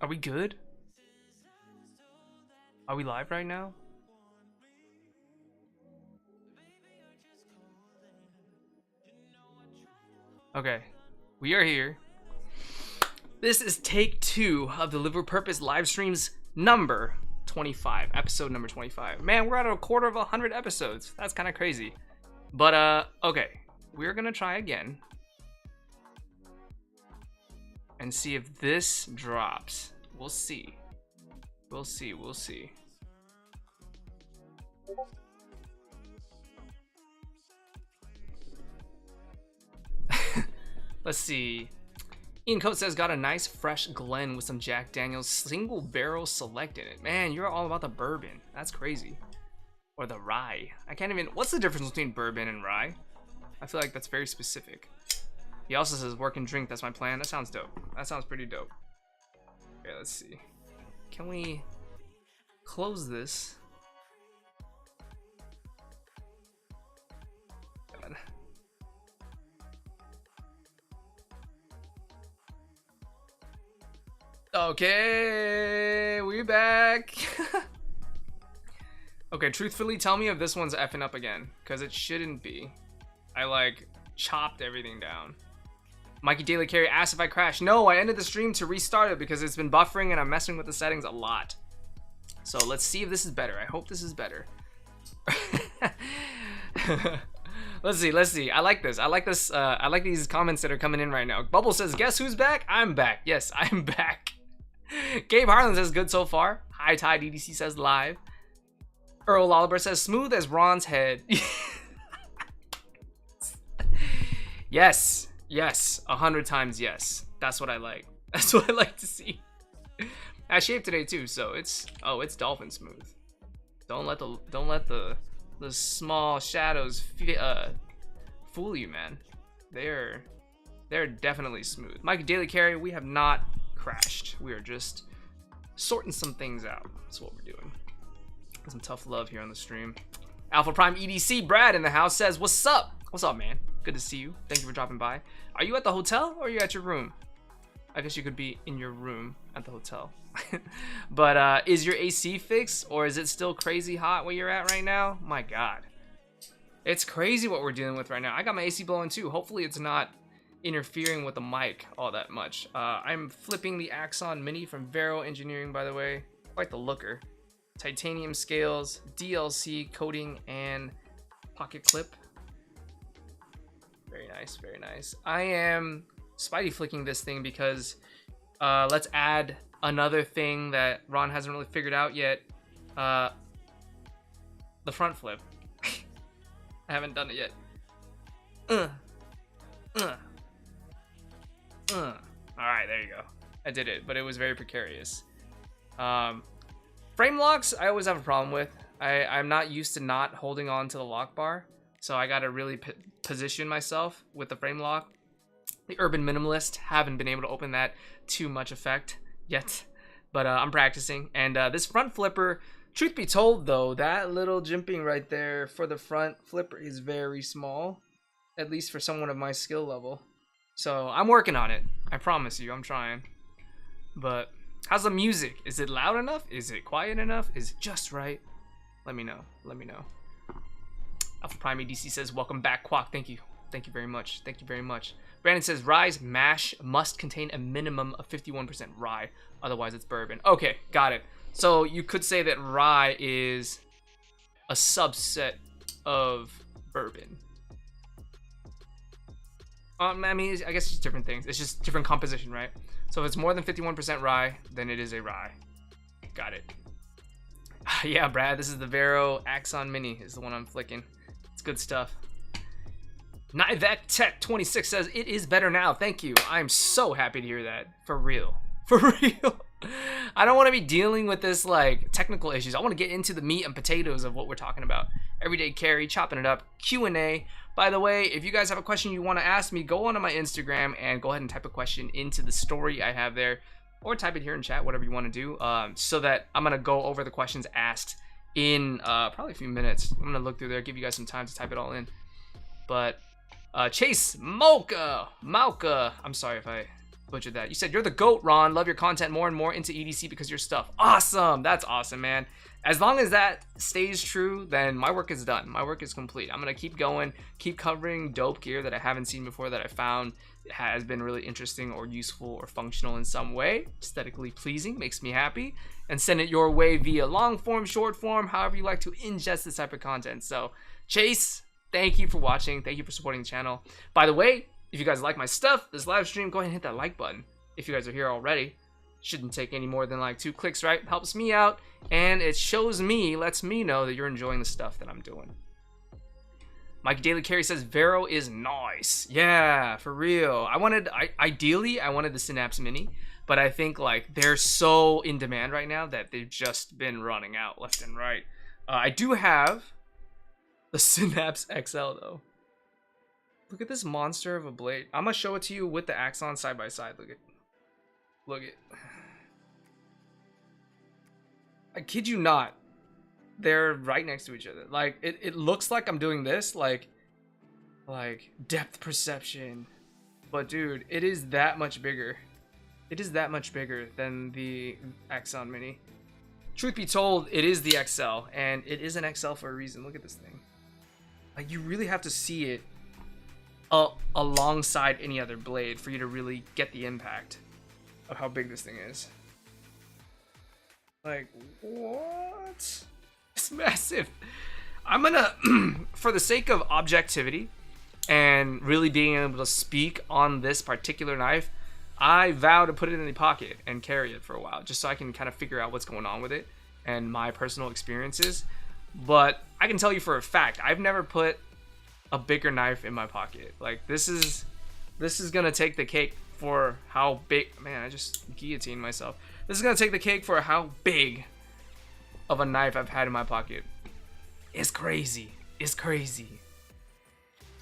Are we good? Are we live right now? Okay, we are here. This is take 2 of the Live with Purpose live streams number 25, episode number 25. Man, we're at a quarter of 100 episodes. That's kind of crazy. But okay, we're gonna try again and see if this drops. We'll see. We'll see. We'll see. Let's see. Ian Coates says, got a nice fresh Glen with some Jack Daniels single barrel select in it. Man, you're all about the bourbon. That's crazy. Or the rye. I can't even, what's the difference between bourbon and rye? I feel like that's very specific. He also says, work and drink, that's my plan. That sounds dope. That sounds pretty dope. Okay, let's see. Can we close this? God. Okay, we back. Okay, truthfully, tell me if this one's effing up again, because it shouldn't be. I like chopped everything down. Mikey Daily Carry asked if I crashed. No, I ended the stream to restart it because it's been buffering and I'm messing with the settings a lot. So let's see if this is better. I hope this is better. Let's see, let's see. I like this. I like this. I like these comments that are coming in right now. Bubble says, guess who's back? I'm back. Yes, I'm back. Gabe Harlan says, good so far. High Tide EDC says, live. Earl Lolliver says, smooth as Ron's head. Yes. Yes, 100 times yes. That's what I like. That's what I like to see. I shaved today too, so it's dolphin smooth. Don't let the small shadows fool you, man. They're definitely smooth. Mike Daily Carry, we have not crashed. We are just sorting some things out. That's what we're doing. Some tough love here on the stream. Alpha Prime EDC Brad in the house says, what's up? What's up, man? Good to see you. Thank you for dropping by. Are you at the hotel or are you at your room? I guess you could be in your room at the hotel. But is your AC fixed or is it still crazy hot where you're at right now? My God. It's crazy what we're dealing with right now. I got my AC blowing too. Hopefully it's not interfering with the mic all that much. I'm flipping the Axon Mini from Vero Engineering, by the way. Quite the looker. Titanium scales, DLC coating, and pocket clip. Very nice, very nice. I am Spidey flicking this thing because let's add another thing that Ron hasn't really figured out yet. The front flip. I haven't done it yet. Alright, there you go. I did it, but it was very precarious. Frame locks, I always have a problem with. I'm not used to not holding on to the lock bar. So I gotta really position myself with the frame lock. The Urban Minimalist, haven't been able to open that to much effect yet, but I'm practicing. And this front flipper, truth be told though, that little jimping right there for the front flipper is very small, at least for someone of my skill level. So I'm working on it. I promise you, I'm trying. But how's the music? Is it loud enough? Is it quiet enough? Is it just right? Let me know. Let me know. Alpha Prime EDC says, welcome back, Quack. Thank you. Thank you very much. Thank you very much. Brandon says, rye's mash must contain a minimum of 51% rye. Otherwise, it's bourbon. Okay, got it. So you could say that rye is a subset of bourbon. I mean, I guess it's just different things. It's just different composition, right? So if it's more than 51% rye, then it is a rye. Got it. Yeah, Brad, this is the Vero Axon Mini is the one I'm flicking. It's good stuff. Nivek Tech 26 says, it is better now. Thank you. I'm so happy to hear that. For real. For real. I don't want to be dealing with this like technical issues. I want to get into the meat and potatoes of what we're talking about. Everyday carry, chopping it up, Q&A. By the way, if you guys have a question you want to ask me, go onto my Instagram and go ahead and type a question into the story I have there. Or type it here in chat, whatever you want to do. So that I'm going to go over the questions asked in probably a few minutes. I'm going to look through there, give you guys some time to type it all in. But Chase Malka, I'm sorry if I butchered that. You said, you're the GOAT, Ron. Love your content more and more into EDC because of your stuff. Awesome. That's awesome, man. As long as that stays true, then my work is done. My work is complete. I'm going to keep going, keep covering dope gear that I haven't seen before, that I found has been really interesting or useful or functional in some way, aesthetically pleasing, makes me happy, and send it your way via long form, short form, however you like to ingest this type of content. So Chase, thank you for watching. Thank you for supporting the channel. By the way, if you guys like my stuff, this live stream, go ahead and hit that like button. If you guys are here already, shouldn't take any more than like 2 clicks, right? Helps me out, and it shows me, lets me know that you're enjoying the stuff that I'm doing. Mike Daily Carry says Vero is nice. Yeah, for real. Ideally I wanted the Synapse Mini, but I think like they're so in demand right now that they've just been running out left and right. I do have the Synapse XL though. Look at this monster of a blade. I'm gonna show it to you with the Axon side by side. Look at. I kid you not. They're right next to each other. Like it looks like I'm doing this, like depth perception. But dude, it is that much bigger. It is that much bigger than the Axon Mini. Truth be told, it is the XL, and it is an XL for a reason. Look at this thing. Like you really have to see it alongside any other blade for you to really get the impact of how big this thing is. Like, what? It's massive. I'm gonna, for the sake of objectivity and really being able to speak on this particular knife, I vow to put it in the pocket and carry it for a while, just so I can kind of figure out what's going on with it and my personal experiences. But I can tell you for a fact, I've never put a bigger knife in my pocket. Like this is gonna take the cake for how big. Man, I just guillotined myself. This is gonna take the cake for how big of a knife I've had in my pocket. It's crazy. It's crazy.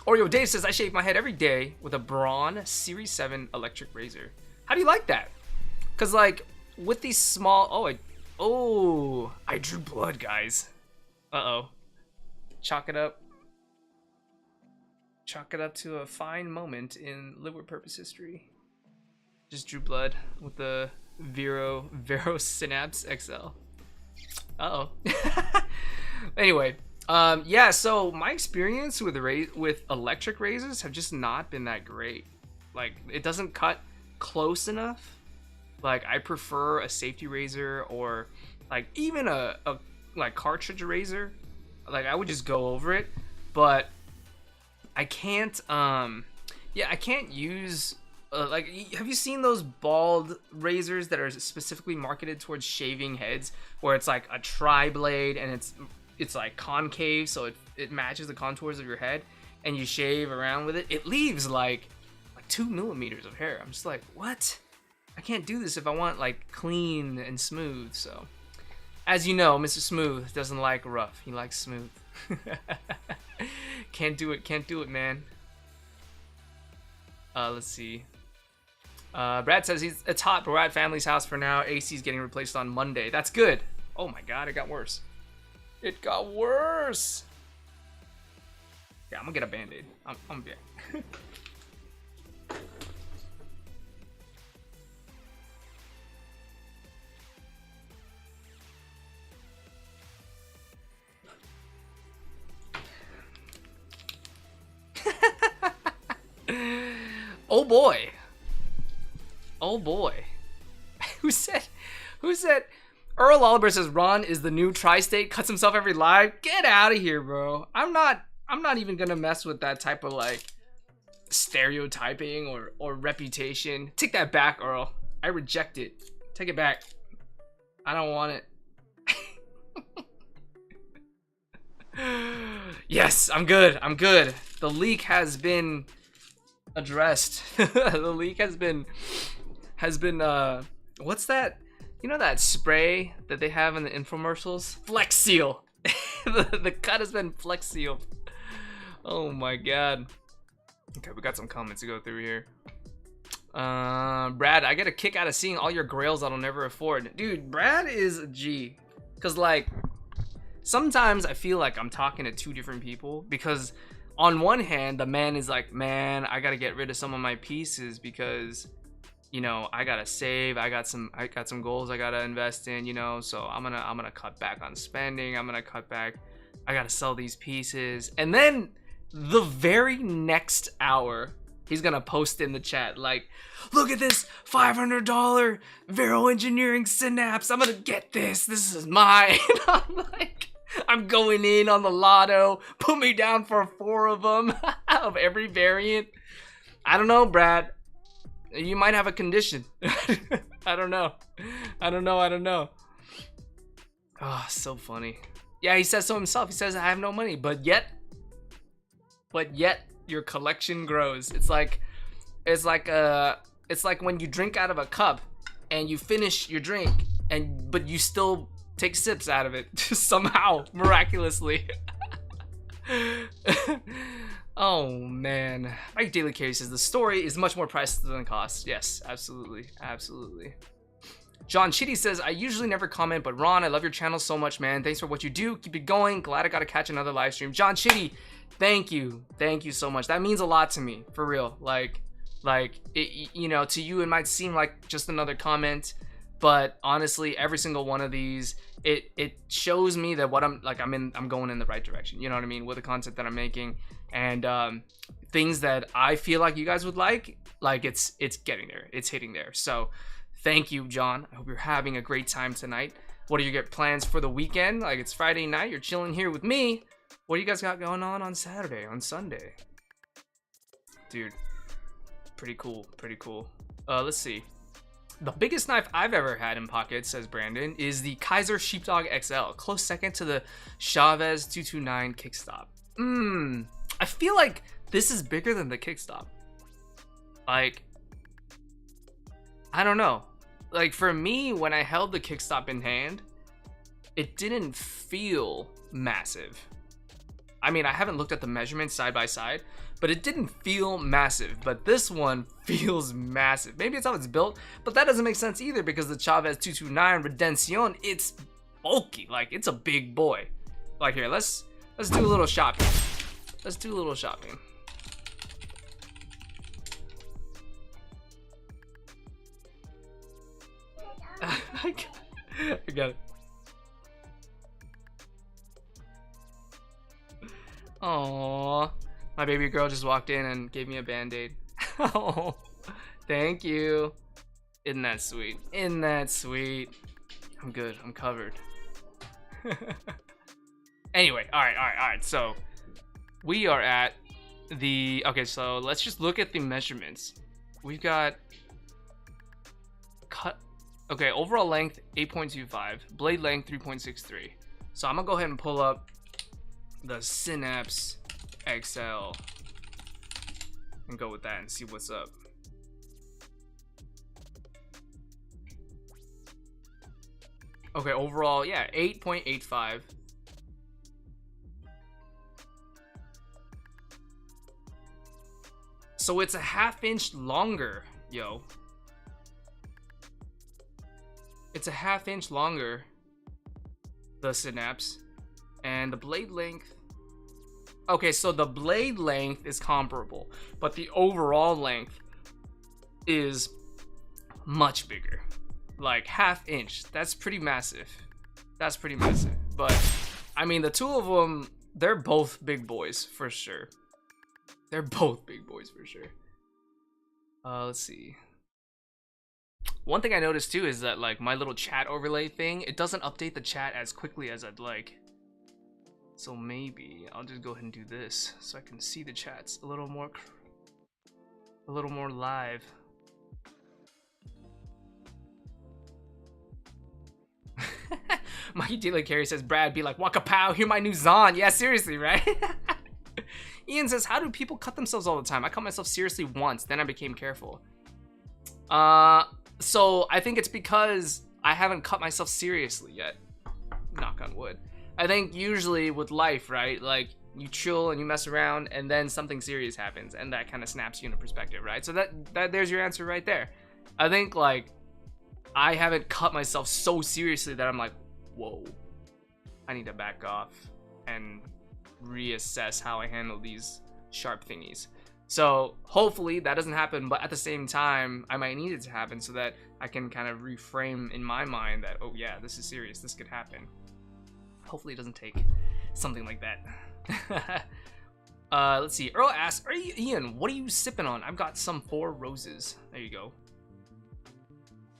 Oreo Dave says I shave my head every day with a Braun Series 7 electric razor. How do you like that? Cause like with these small, I drew blood, guys. Chalk it up. Chalk it up to a fine moment in Live with Purpose history. Just drew blood with the Vero Synapse XL. Anyway, yeah. So my experience with electric razors have just not been that great. Like it doesn't cut close enough. Like I prefer a safety razor or like even a like cartridge razor. Like I would just go over it, but I can't I can't use like, have you seen those bald razors that are specifically marketed towards shaving heads, where it's like a tri-blade and it's like concave, so it matches the contours of your head, and you shave around with it? It leaves like 2 millimeters of hair. I'm just like, what? I can't do this if I want like clean and smooth. So as you know, Mr. Smooth doesn't like rough, he likes smooth. Can't do it, man. Let's see. Brad says it's hot, but we're at family's house for now. AC's getting replaced on Monday. That's good. Oh my god, it got worse. It got worse. Yeah, I'm gonna get a band-aid. I'm back. Oh boy. Oh boy. Who said Earl Oliver says Ron is the new tri-state, cuts himself every live? Get out of here, bro. I'm not even gonna mess with that type of like stereotyping or reputation. Take that back, Earl. I reject it. Take it back. I don't want it. Yes, I'm good. I'm good. The leak has been addressed. The leak has been what's that? You know that spray that they have in the infomercials? Flex Seal. the cut has been Flex Sealed. Oh my god. Okay, we got some comments to go through here. Brad, I get a kick out of seeing all your grails that I'll never afford. Dude, Brad is a G. Cause like sometimes I feel like I'm talking to 2 different people, because on one hand, the man is like, man, I gotta get rid of some of my pieces because you know, I gotta save. I got some goals I gotta invest in, you know. So I'm gonna cut back on spending. I'm gonna cut back. I gotta sell these pieces. And then the very next hour, he's gonna post in the chat like, look at this $500 Vero Engineering Synapse. I'm gonna get this. This is mine. I'm like, I'm going in on the lotto. Put me down for 4 of them of every variant. I don't know, Brad. You might have a condition. I don't know. I don't know. Oh, so funny. Yeah, he says so himself. He says, I have no money, but yet your collection grows. It's like when you drink out of a cup and you finish your drink but you still take sips out of it somehow, miraculously. Oh man. Mike Daily Carey says the story is much more priceless than the cost. Yes, absolutely. John Chitty says, I usually never comment, but Ron, I love your channel so much, man. Thanks for what you do. Keep it going. Glad I got to catch another live stream. John Chitty, thank you so much. That means a lot to me, for real. Like it, you know, to you it might seem like just another comment, but honestly, every single one of these, it shows me that what I'm going in the right direction. You know what I mean, with the content that I'm making, and things that I feel like you guys would like it's getting there, it's hitting there. So thank you, John. I hope you're having a great time tonight. What are your plans for the weekend? Like, it's Friday night, you're chilling here with me. What do you guys got going on Saturday, on Sunday? Dude, pretty cool. Let's see. The biggest knife I've ever had in pocket, says Brandon, is the Kaiser Sheepdog XL. Close second to the Chavez 229 kickstop. I feel like this is bigger than the kickstop. Like, I don't know. Like, for me, when I held the kickstop in hand, it didn't feel massive. I mean, I haven't looked at the measurements side by side, but it didn't feel massive. But this one feels massive. Maybe it's how it's built, but that doesn't make sense either, because the Chavez 229 Redención, it's bulky. Like, it's a big boy. Like, here, let's do a little shopping. I got it. Aww, my baby girl just walked in and gave me a band-aid. Oh, thank you. Isn't that sweet? I'm good, I'm covered. Anyway, all right. So we are at the, okay, so let's just look at the measurements. We've got okay, overall length 8.25, blade length 3.63. So I'm gonna go ahead and pull up the Synapse XL and go with that and see what's up. Okay, overall, yeah, 8.85. So it's a ½ inch longer, yo. It's a ½ inch longer, the Synapse, and the blade length. Okay, so the blade length is comparable, but the overall length is much bigger, like ½ inch. That's pretty massive. But I mean, the two of them, they're both big boys for sure. Let's see. One thing I noticed too is that, like, my little chat overlay thing, it doesn't update the chat as quickly as I'd like. So maybe I'll just go ahead and do this so I can see the chats a little more live. Mikey Dealer Carey says, Brad, be like, Waka Pow, hear my new Zon. Yeah, seriously, right? Ian says, how do people cut themselves all the time? I cut myself seriously once, then I became careful. So I think it's because I haven't cut myself seriously yet. Knock on wood. I think usually with life, right? Like, you chill and you mess around and then something serious happens and that kind of snaps you into perspective, right? So that there's your answer right there. I think, like, I haven't cut myself so seriously that I'm like, whoa, I need to back off and reassess how I handle these sharp thingies. So hopefully that doesn't happen, but at the same time, I might need it to happen so that I can kind of reframe in my mind that, oh yeah, this is serious, this could happen. Hopefully it doesn't take something like that. Let's see. Earl asks, Ian, what are you sipping on? I've got some 4 roses. There you go.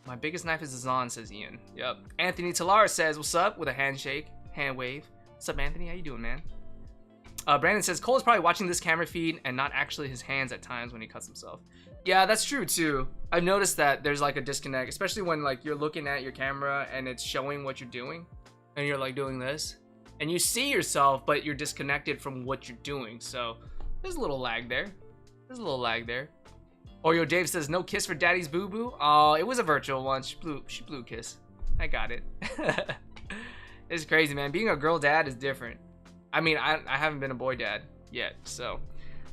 My biggest knife is a Zon, says Ian. Yep. Anthony Talara says, what's up? With a handshake, hand wave. What's up, Anthony? How you doing, man? Brandon says, Cole is probably watching this camera feed and not actually his hands at times when he cuts himself. Yeah, that's true too. I've noticed that there's like a disconnect, especially when like you're looking at your camera and it's showing what you're doing and you're like doing this and you see yourself, but you're disconnected from what you're doing. So there's a little lag there. Oreo Dave says, no kiss for daddy's boo-boo. Oh, it was a virtual one. She blew a kiss. I got it. It's crazy, man. Being a girl dad is different. I mean, I haven't been a boy dad yet, so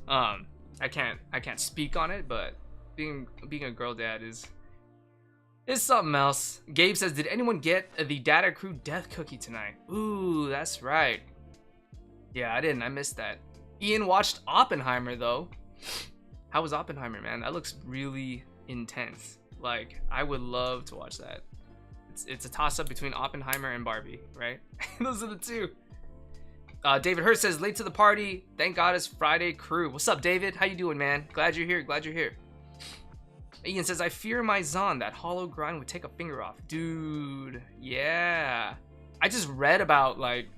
I can't speak on it, but being a girl dad is something else. Gabe says, did anyone get the Data Crew death cookie tonight? Ooh, that's right. Yeah, I didn't. I missed that. Ian watched Oppenheimer though. How was Oppenheimer, man? That looks really intense. Like, I would love to watch that. It's a toss-up between Oppenheimer and Barbie, right? Those are the two. David Hurst says, late to the party. Thank God it's Friday crew. What's up, David? How you doing, man? Glad you're here. Ian says, I fear my Zon. That hollow grind would take a finger off. Dude, yeah. I just read about, like,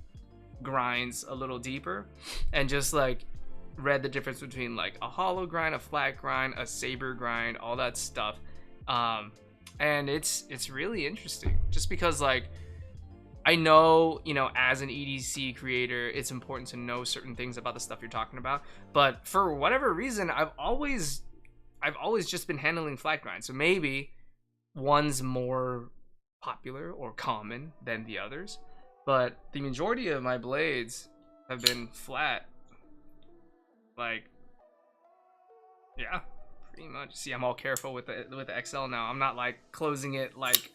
grinds a little deeper. And just, like, read the difference between, like, a hollow grind, a flat grind, a saber grind, all that stuff. And it's really interesting. Just because, like, I know, you know, as an EDC creator, it's important to know certain things about the stuff you're talking about. But for whatever reason, I've always just been handling flat grind. So maybe one's more popular or common than the others. But the majority of my blades have been flat. Like, yeah, pretty much. See, I'm all careful with the XL now. I'm not like closing it like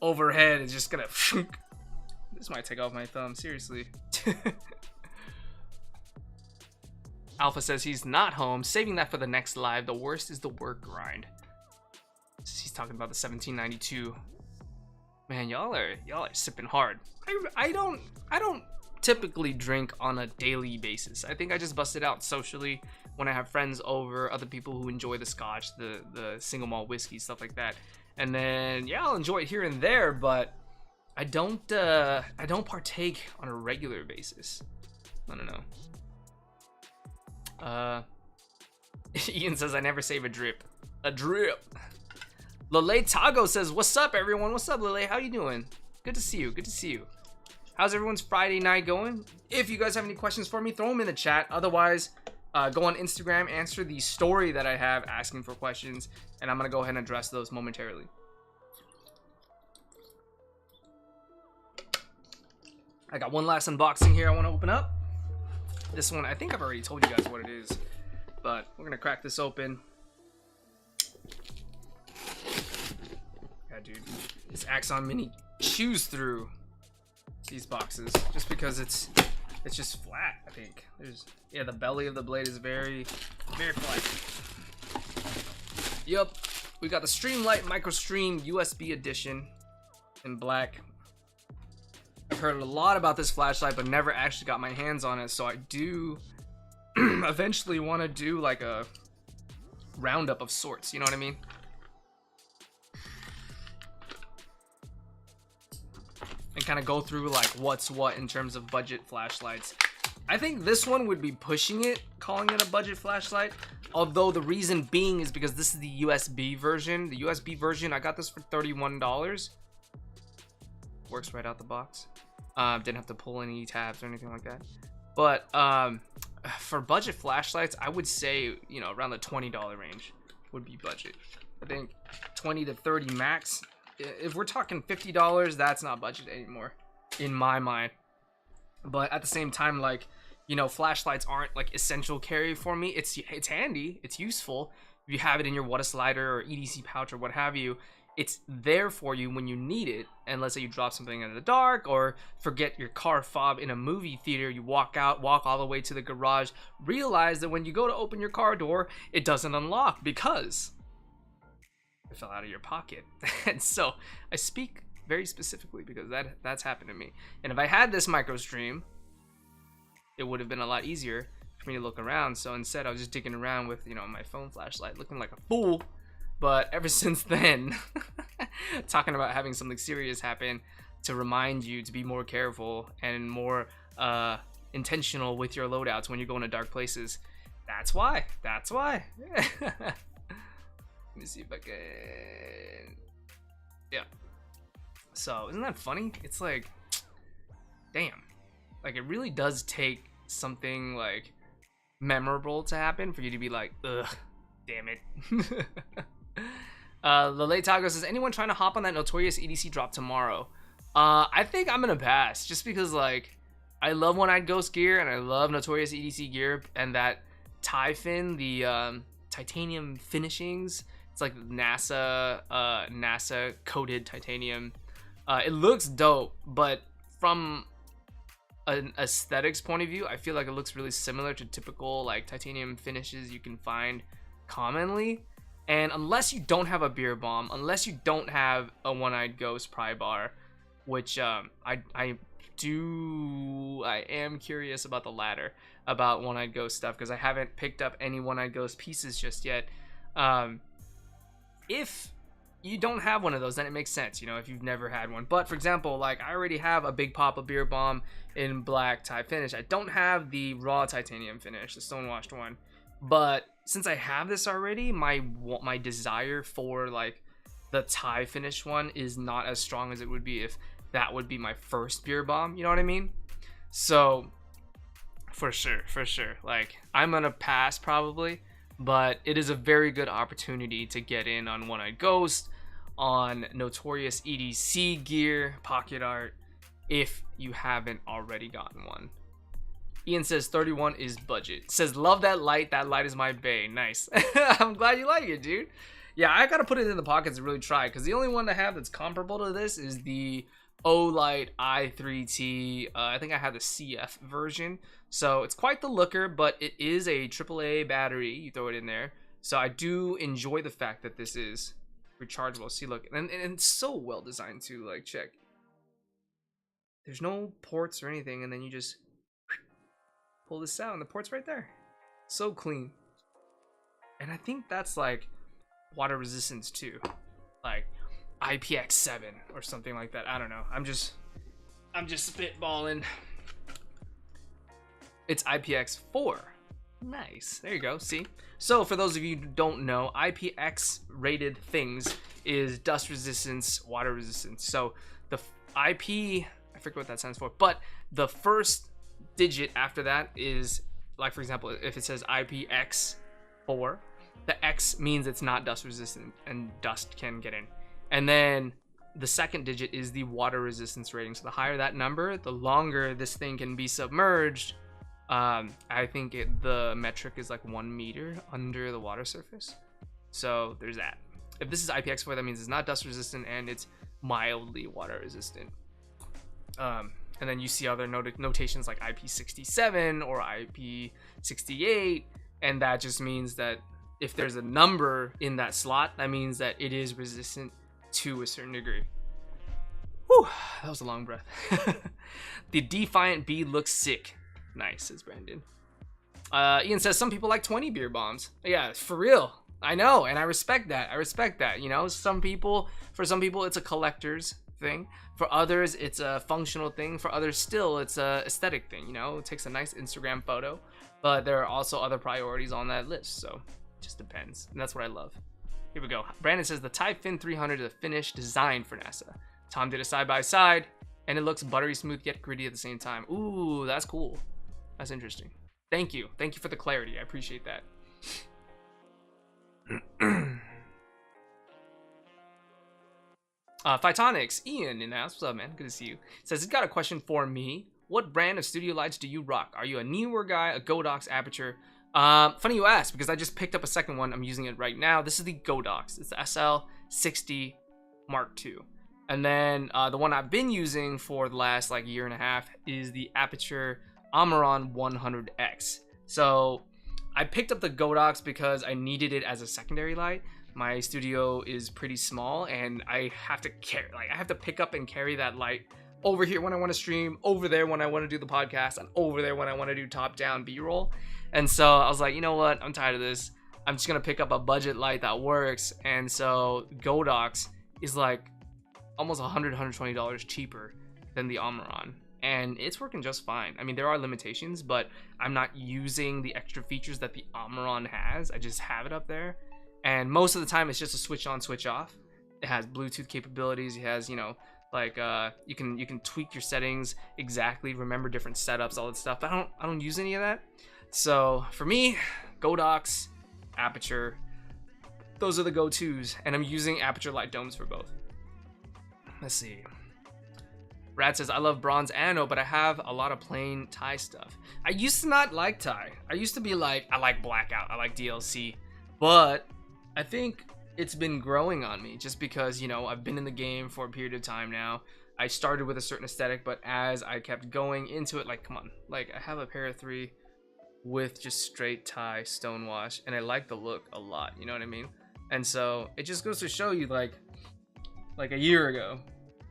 overhead. It's just gonna. This might take off my thumb, seriously. Alpha says he's not home, saving that for the next live. The worst is the work grind. He's talking about the 1792. Man, y'all are sipping hard. I don't typically drink on a daily basis. I think I just bust it out socially when I have friends over, other people who enjoy the scotch, the single malt whiskey, stuff like that. And then yeah, I'll enjoy it here and there, but I don't partake on a regular basis. I don't know. Ian says I never save a drip. Lele Tago says, what's up, everyone? What's up, Lele? How you doing? Good to see you. How's everyone's Friday night going? If you guys have any questions for me, throw them in the chat. Otherwise, go on Instagram, answer the story that I have asking for questions, and I'm gonna go ahead and address those momentarily. I got one last unboxing here I want to open up. This one, I think I've already told you guys what it is, but we're gonna crack this open. Yeah, dude, this Axon Mini chews through these boxes just because it's just flat. I think the belly of the blade is very flat. Yep, we got the Streamlight MicroStream USB edition in black. I've heard a lot about this flashlight, but never actually got my hands on it, so I do eventually want to do like a roundup of sorts, you know what I mean? And kind of go through like what's what in terms of budget flashlights. I think this one would be pushing it, calling it a budget flashlight, although the reason being is because this is the USB version. The USB version, I got this for $31. Works right out the box. Didn't have to pull any tabs or anything like that. But for budget flashlights, I would say, you know, around the $20 range would be budget. I think 20 to 30 max. If we're talking $50, that's not budget anymore in my mind. But at the same time, like, you know, flashlights aren't like essential carry for me. It's handy, it's useful if you have it in your water slider or EDC pouch or what have you. it's there for you when you need it. And let's say you drop something in the dark or forget your car fob in a movie theater, you walk all the way to the garage, realize that when you go to open your car door, it doesn't unlock because it fell out of your pocket. And so I speak very specifically because that's happened to me. And if I had this micro stream, it would have been a lot easier for me to look around. So instead I was just digging around with, you know, my phone flashlight looking like a fool. But ever since then, talking about having something serious happen to remind you to be more careful and more intentional with your loadouts when you go into dark places. That's why. Let me see if I can. Yeah. So isn't that funny? It's like, damn. Like, it really does take something like memorable to happen for you to be like, ugh, damn it. Lele Tago says, anyone trying to hop on that notorious EDC drop tomorrow? I think I'm gonna pass, just because like I love One-Eyed Ghost gear and I love notorious EDC gear, and that tie fin, the titanium finishings. It's like NASA coated titanium. It looks dope, but from an aesthetics point of view, I feel like it looks really similar to typical like titanium finishes you can find commonly. And unless you don't have a beer bomb, unless you don't have a One-Eyed Ghost pry bar, which I am curious about the latter, about One-Eyed Ghost stuff, because I haven't picked up any One-Eyed Ghost pieces just yet. If you don't have one of those, then it makes sense, you know, if you've never had one. But for example, like I already have a Big Papa beer bomb in black tie finish. I don't have the raw titanium finish, the stonewashed one. But since I have this already, my desire for like the tie finish one is not as strong as it would be if that would be my first beer bomb, you know what I mean? So for sure, like I'm gonna pass probably, but it is a very good opportunity to get in on One-Eyed Ghost, on notorious EDC gear, pocket art, if you haven't already gotten one. Ian says 31 is budget. Says, love that light is my bae. Nice. I'm glad you like it, dude. Yeah, I gotta put it in the pockets and really try, because the only one I have that's comparable to this is the Olight i3T. I think I have the CF version, so it's quite the looker, but it is a AAA battery. You throw it in there, so I do enjoy the fact that this is rechargeable. See, look, and it's so well designed too. Like, check, there's no ports or anything, and then you just pull this out and the port's right there. So clean. And I think that's like water resistance too, like IPX7 or something like that. I don't know, I'm just spitballing. It's IPX4. Nice, there you go. See, so for those of you who don't know, IPX rated things is dust resistance, water resistance. So the IP, I forget what that stands for, but the first digit after that is, like, for example, if it says IPX4, the X means it's not dust resistant and dust can get in. And then the second digit is the water resistance rating. So the higher that number, the longer this thing can be submerged. I think the metric is like 1 meter under the water surface. So there's that. If this is IPX4, that means it's not dust resistant and it's mildly water resistant. And then you see other notations like IP67 or IP68, and that just means that if there's a number in that slot, that means that it is resistant to a certain degree. Whew, that was a long breath. The Defiant B looks sick. Nice, says Brandon. Ian says some people like 20 beer bombs. Yeah, for real. I know, and I respect that. You know, for some people it's a collector's thing. For others, it's a functional thing. For others, still, it's a aesthetic thing. You know, it takes a nice Instagram photo. But there are also other priorities on that list, so it just depends. And that's what I love. Here we go. Brandon says the Typhoon 300 is a finished design for NASA. Tom did a side by side, and it looks buttery smooth yet gritty at the same time. Ooh, that's cool. That's interesting. Thank you for the clarity. I appreciate that. Phytonics, Ian in the house. What's up, man? Good to see you. Says he's got a question for me. What brand of studio lights do you rock? Are you a newer guy, a Godox Aperture? Funny you ask, because I just picked up a second one. I'm using it right now. This is the Godox. It's the SL60 Mark II. And then the one I've been using for the last like year and a half is the Aperture Amaran 100X. So I picked up the Godox because I needed it as a secondary light. My studio is pretty small and I have to carry, like I have to pick up and carry that light over here when I want to stream, over there when I want to do the podcast, and over there when I want to do top-down B-roll. And so I was like, you know what? I'm tired of this. I'm just gonna pick up a budget light that works. And so Godox is like almost $120 cheaper than the Amaran, and it's working just fine. I mean, there are limitations, but I'm not using the extra features that the Amaran has. I just have it up there, and most of the time it's just a switch on, switch off. It has Bluetooth capabilities. It has, you know, like you can tweak your settings exactly, remember different setups, all that stuff. But I don't use any of that. So for me, Godox, Aperture, those are the go-tos, and I'm using Aperture light domes for both. Let's see. Brad says, I love bronze anode, but I have a lot of plain Thai stuff. I used to not like Thai. I used to be like, I like blackout, I like DLC, but I think it's been growing on me just because, you know, I've been in the game for a period of time now. I started with a certain aesthetic, but as I kept going into it, like, come on, like I have a pair of 3 with just straight Thai stonewash, and I like the look a lot, you know what I mean? And so it just goes to show you, like a year ago,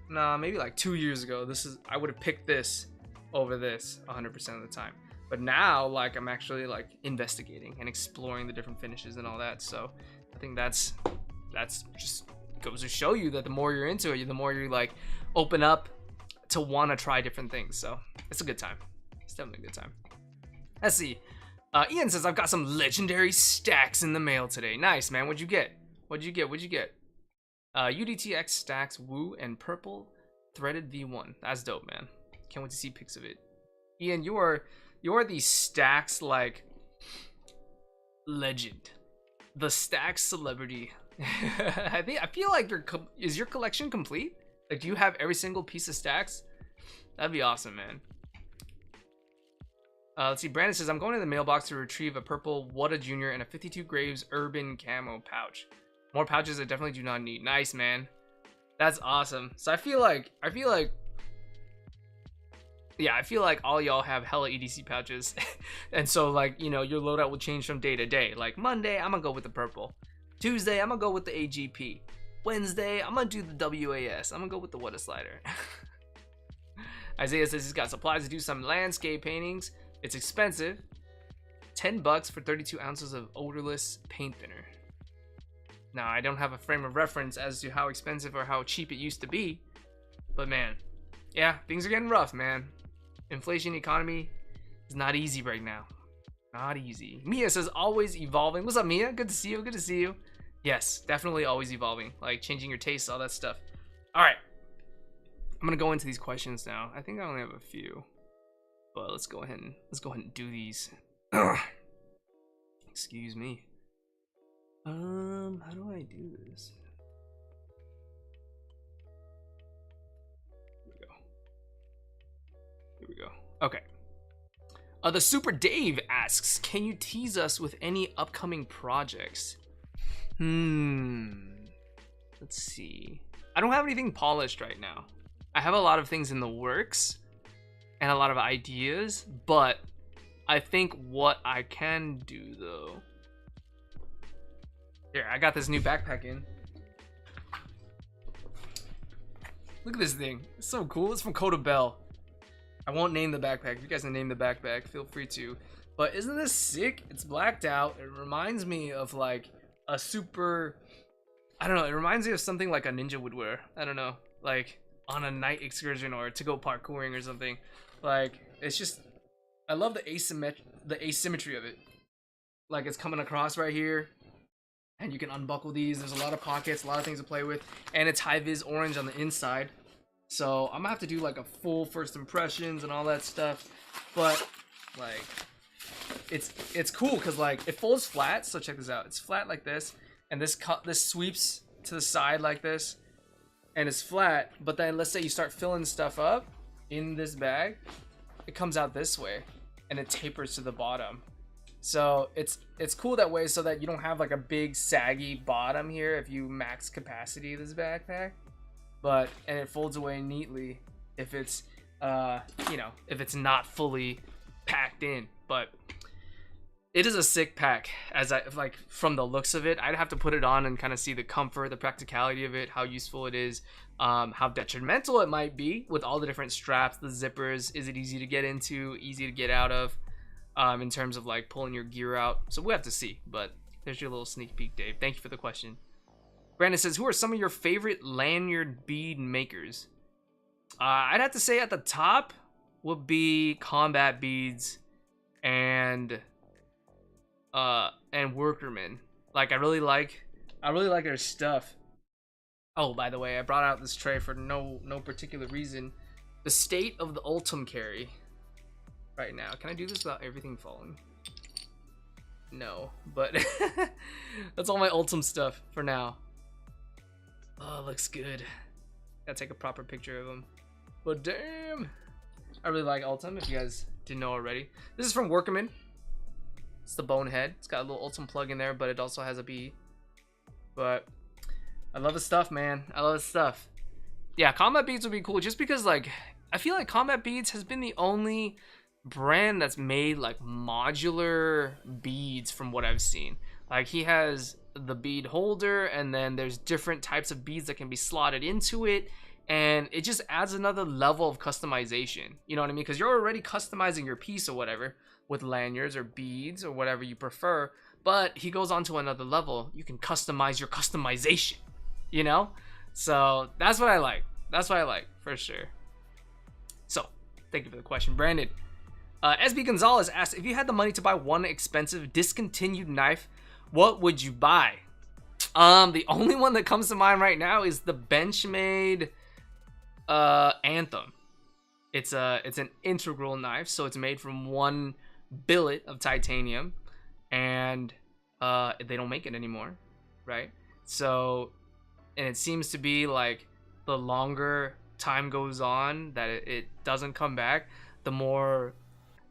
nah, maybe like 2 years ago, I would have picked this over this 100% of the time. But now, like, I'm actually like investigating and exploring the different finishes and all that. So I think that's just goes to show you that the more you're into it, the more you like open up to want to try different things. So it's a good time. It's definitely a good time. Let's see. Ian says, I've got some legendary stacks in the mail today. Nice, man. What'd you get? What'd you get? UDTX stacks, Woo, and purple threaded V1. That's dope, man. Can't wait to see pics of it. Ian, you are the stacks like legend, the stacks celebrity. I feel like is your collection complete? Like, do you have every single piece of stacks? That'd be awesome, man. Let's see. Brandon says, I'm going to the mailbox to retrieve a purple Wada Jr. and a 52 Graves Urban Camo pouch. More pouches I definitely do not need. Nice, man. That's awesome. So I feel like all y'all have hella EDC pouches. And so, like, you know, your loadout will change from day to day. Like Monday, I'm gonna go with the purple. Tuesday, I'm gonna go with the AGP. Wednesday, I'm gonna do the WAS. I'm gonna go with the Wada Slider. Isaiah says he's got supplies to do some landscape paintings. It's expensive. $10 for 32 ounces of odorless paint thinner. Now, I don't have a frame of reference as to how expensive or how cheap it used to be, but man, yeah, things are getting rough, man. Inflation, economy is not easy right now. Not easy. Mia says, always evolving. What's up, Mia? Good to see you. Good to see you. Yes, definitely always evolving, like changing your tastes, all that stuff. All right, I'm gonna go into these questions now. I think I only have a few, but let's go ahead and do these. Excuse me. How do I do this? Here we go. Okay. The Super Dave asks, can you tease us with any upcoming projects? Let's see. I don't have anything polished right now. I have a lot of things in the works and a lot of ideas, but I think what I can do though. Here, I got this new backpack in. Look at this thing. It's so cool. It's from Coda Bell. I won't name the backpack. If you guys can name the backpack, feel free to. But isn't this sick? It's blacked out. It reminds me of like a super, I don't know, it reminds me of something like a ninja would wear. I don't know, like on a night excursion or to go parkouring or something. Like, it's just, I love the asymmetry of it. Like, it's coming across right here, and you can unbuckle these. There's a lot of pockets, a lot of things to play with, and it's high vis orange on the inside. So I'm gonna have to do like a full first impressions and all that stuff, but like it's cool because like it folds flat. So check this out. It's flat like this, and this sweeps to the side like this, and it's flat. But then let's say you start filling stuff up in this bag, it comes out this way, and it tapers to the bottom. So it's cool that way, so that you don't have like a big saggy bottom here if you max capacity this backpack, and it folds away neatly if it's you know, if it's not fully packed in. But it is a sick pack, as I like from the looks of it. I'd have to put it on and kind of see the comfort, the practicality of it, how useful it is, how detrimental it might be with all the different straps, the zippers. Is it easy to get into, easy to get out of, in terms of like pulling your gear out? So we have to see. But there's your little sneak peek, Dave. Thank you for the question. Brandon says, who are some of your favorite lanyard bead makers? I'd have to say at the top would be Combat Beads and Workerman. Like I really like their stuff. Oh, by the way, I brought out this tray for no particular reason. The state of the Ultim carry right now. Can I do this without everything falling? No, but that's all my Ultim stuff for now. Oh, looks good. Gotta take a proper picture of them. But damn, I really like Ultim, if you guys didn't know already. This is from Workerman. It's the Bonehead. It's got a little Ultim plug in there, but it also has a bead. But I love the stuff, man. I love the stuff. Yeah, Combat Beads would be cool, just because like I feel like Combat Beads has been the only brand that's made like modular beads from what I've seen. Like he has the bead holder, and then there's different types of beads that can be slotted into it, and it just adds another level of customization. You know what I mean? Because you're already customizing your piece or whatever with lanyards or beads or whatever you prefer, but he goes on to another level. You can customize your customization, you know? So that's what I like. That's what I like for sure. So thank you for the question, Brandon. SB Gonzalez asked, if you had the money to buy one expensive discontinued knife, what would you buy? The only one that comes to mind right now is the Benchmade Anthem. It's an integral knife, so it's made from one billet of titanium, and they don't make it anymore, right? So, and it seems to be like the longer time goes on that it doesn't come back, the more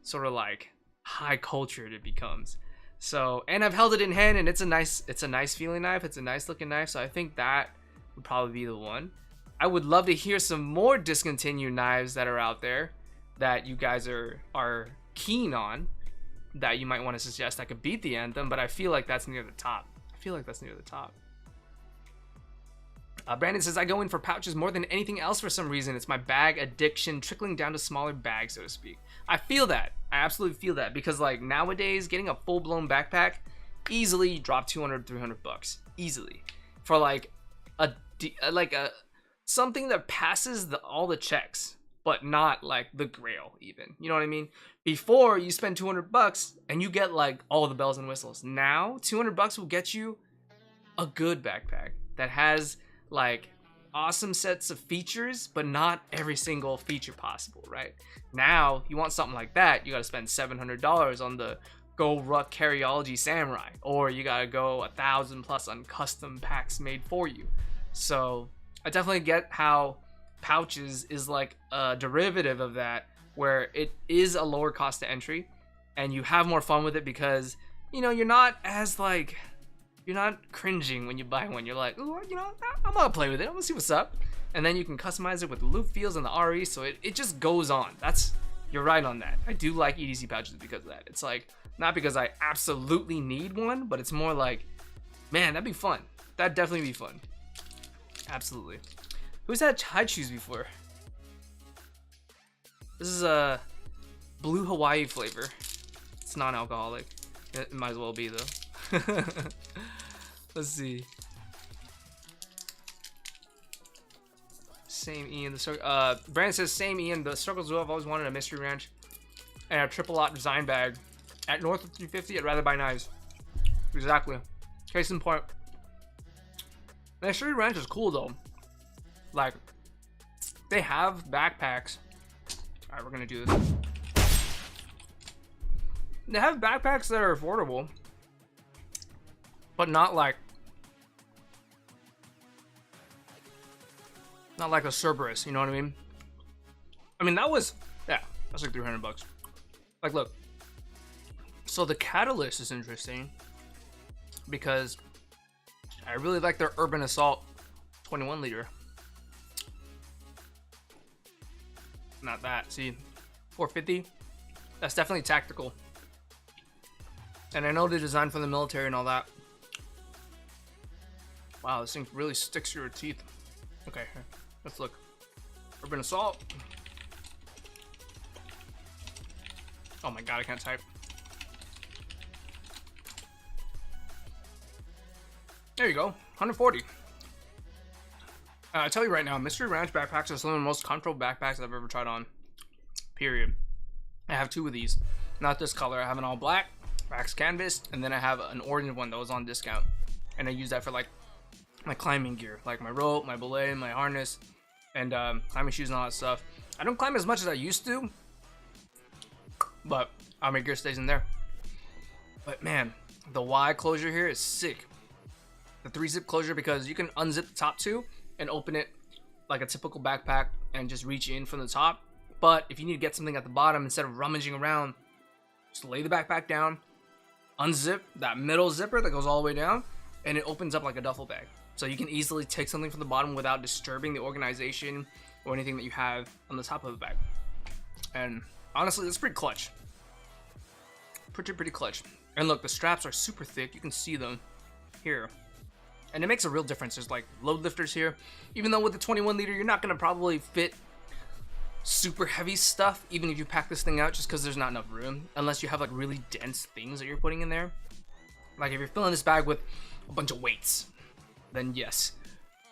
sort of like high cultured it becomes. So, and I've held it in hand, and it's a nice feeling knife. It's a nice looking knife. So I think that would probably be the one. I would love to hear some more discontinued knives that are out there that you guys are keen on, that you might want to suggest that could beat the Anthem, but I feel like that's near the top. Brandon says, I go in for pouches more than anything else for some reason. It's my bag addiction trickling down to smaller bags, so to speak. I feel that. I absolutely feel that, because like nowadays getting a full-blown backpack, easily drop 200, 300 bucks. Easily. For like a something that passes all the checks, but not like the grail even. You know what I mean? Before, you spend 200 bucks and you get like all the bells and whistles. Now, 200 bucks will get you a good backpack that has like awesome sets of features, but not every single feature possible, right? Now, you want something like that, you gotta spend $700 on the Go Ruck Carryology Samurai, or you gotta go 1,000 plus on custom packs made for you. So I definitely get how pouches is like a derivative of that, where it is a lower cost to entry and you have more fun with it, because you know you're not cringing when you buy one. You're like, ooh, you know, I'm gonna play with it, I'm gonna see what's up. And then you can customize it with the loop feels and the RE, so it just goes on. You're right on that. I do like EDC pouches because of that. It's like, not because I absolutely need one, but it's more like, man, that'd be fun. That'd definitely be fun. Absolutely. Who's had chai chews before? This is a blue Hawaii flavor. It's non-alcoholic. It might as well be though. Let's see. Same Ian. Brandon says, same Ian. The Circle Zoo, I've always wanted a mystery ranch and a triple lot design bag. At north of 350, I'd rather buy knives. Exactly. Case in point. Mystery ranch is cool though. Like, they have backpacks. Alright, we're gonna do this. They have backpacks that are affordable, but not like a Cerberus, you know what I mean? I mean, that was, yeah, that's like 300 bucks. Like, look, So the catalyst is interesting because I really like their Urban Assault 21 liter. Not that. See, 450. That's definitely tactical. And I know they're designed for the military and all that. Wow, this thing really sticks to your teeth. Okay, here, let's look. Urban Assault. Oh my god, I can't type. There you go, 140. I tell you right now, Mystery Ranch backpacks are some of the most comfortable backpacks I've ever tried on. Period. I have 2 of these. Not this color. I have an all black, wax canvas, and then I have an orange one that was on discount. And I use that for like my climbing gear, like my rope, my belay, my harness, and climbing shoes and all that stuff. I don't climb as much as I used to, but all my gear stays in there. But man, the Y closure here is sick. The 3-zip closure, because you can unzip the top 2 and open it like a typical backpack and just reach in from the top. But if you need to get something at the bottom, instead of rummaging around, just lay the backpack down, unzip that middle zipper that goes all the way down, and it opens up like a duffel bag. So you can easily take something from the bottom without disturbing the organization or anything that you have on the top of the bag. And honestly, it's pretty clutch. Pretty clutch. And look, the straps are super thick. You can see them here. And it makes a real difference. There's like load lifters here. Even though with the 21 liter, you're not going to probably fit super heavy stuff, even if you pack this thing out, just because there's not enough room. Unless you have like really dense things that you're putting in there. Like if you're filling this bag with a bunch of weights, then yes,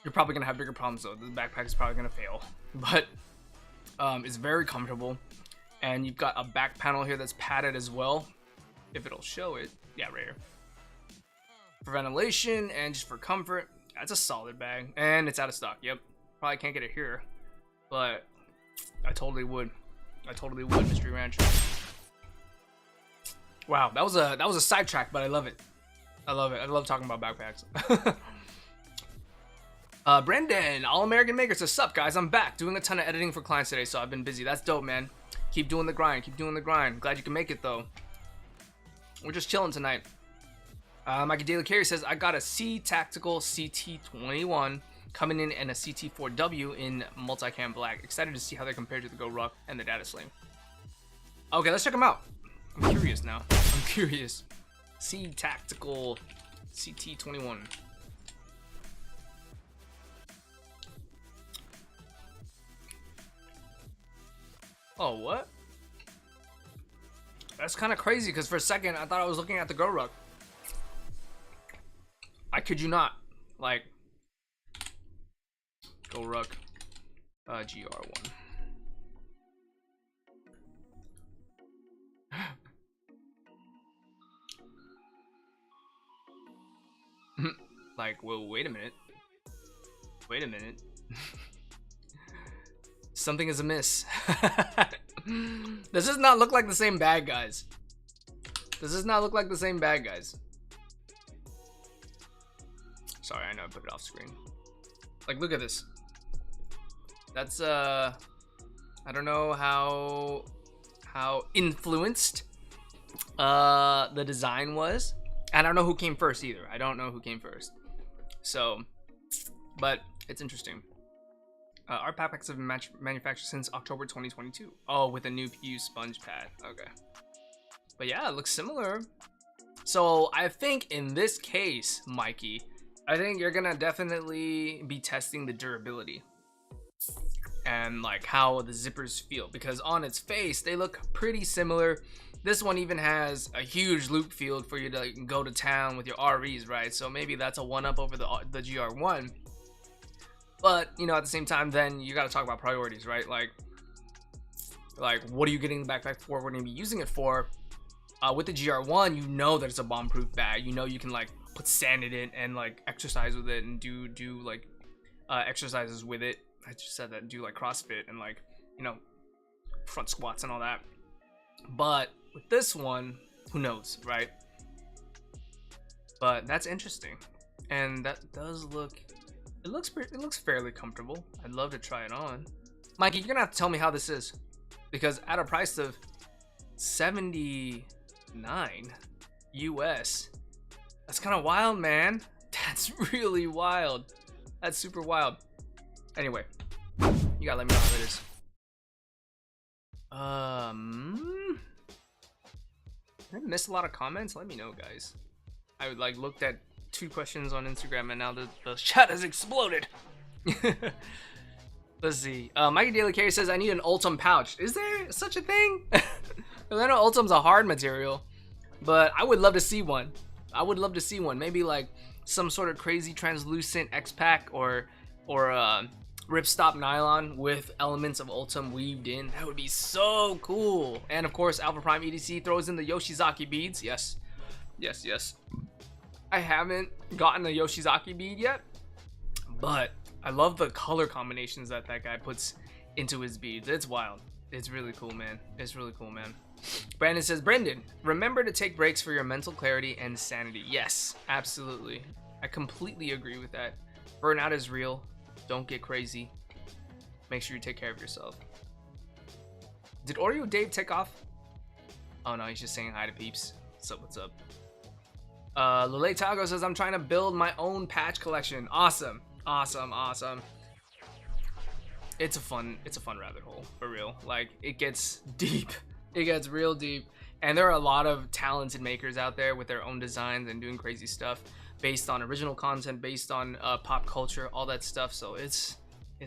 you're probably going to have bigger problems though. The backpack is probably going to fail. But it's very comfortable. And you've got a back panel here that's padded as well. If it'll show it. Yeah, right here. For ventilation and just for comfort. That's a solid bag. And it's out of stock. Yep. Probably can't get it here. But I totally would. I totally would, Mystery Ranch. Wow, that was a sidetrack, but I love it. I love it. I love talking about backpacks. Brendan, All-American Maker says, sup guys, I'm back doing a ton of editing for clients today, so I've been busy. That's dope, man. Keep doing the grind. Keep doing the grind. Glad you can make it though. We're just chilling tonight. Mikey Daily Carey says, I got a C Tactical CT21 coming in and a CT4W in multicam black. Excited to see how they compare to the Go Ruck and the Data Sling. Okay, let's check them out. I'm curious now. I'm curious. C Tactical CT21. Oh, what? That's kind of crazy because for a second I thought I was looking at the Go Ruck. I kid you not. Like, Go Ruck GR1. Like, well, wait a minute. Wait a minute. Something is amiss. This does not look like the same bag, guys. This does not look like the same bag, guys. Sorry, I know I put it off screen. Like, look at this. That's I don't know how influenced the design was. And I don't know who came first either. I don't know who came first. So, but it's interesting. Our backpacks have been manufactured since October 2022. Oh, with a new PU sponge pad. Okay. But yeah, it looks similar. So I think in this case, Mikey, I think you're gonna definitely be testing the durability and like how the zippers feel, because on its face they look pretty similar. This one even has a huge loop field for you to like, go to town with your REs, right? So maybe that's a one up over the GR1. But you know, at the same time, then you got to talk about priorities, right? Like what are you getting the backpack for? What are you gonna be using it for? With the GR1, you know that it's a bomb-proof bag. You know you can like put sand in it and like exercise with it and do like exercises with it. I just said that, do like CrossFit and like, you know, front squats and all that. But with this one, who knows, right? But that's interesting, and that does look. It looks fairly comfortable. I'd love to try it on. Mikey, you're gonna have to tell me how this is, because at a price of 70 9 US. That's kind of wild, man. That's really wild. That's super wild. Anyway, you gotta let me know how it is. Did I miss a lot of comments? Let me know, guys. I would like looked at 2 questions on Instagram and now the chat has exploded. Let's see. Mikey Daily Carey says I need an Ultim pouch. Is there such a thing? I know Ultim's a hard material, but I would love to see one. I would love to see one. Maybe like some sort of crazy translucent X-Pack or ripstop nylon with elements of Ultim weaved in. That would be so cool. And of course, Alpha Prime EDC throws in the Yoshizaki beads. Yes, yes, yes. I haven't gotten a Yoshizaki bead yet, but I love the color combinations that guy puts into his beads. It's wild. It's really cool, man. It's really cool, man. Brandon says, Brendan, remember to take breaks for your mental clarity and sanity. Yes, absolutely. I completely agree with that. Burnout is real. Don't get crazy. Make sure you take care of yourself. Did Oreo Dave take off? Oh no, he's just saying hi to peeps. What's up, what's up? Lele Tago says, I'm trying to build my own patch collection. Awesome. Awesome, awesome. It's a fun rabbit hole, for real. Like, it gets deep. It gets real deep. And there are a lot of talented makers out there with their own designs and doing crazy stuff based on original content, based on pop culture, all that stuff. So it's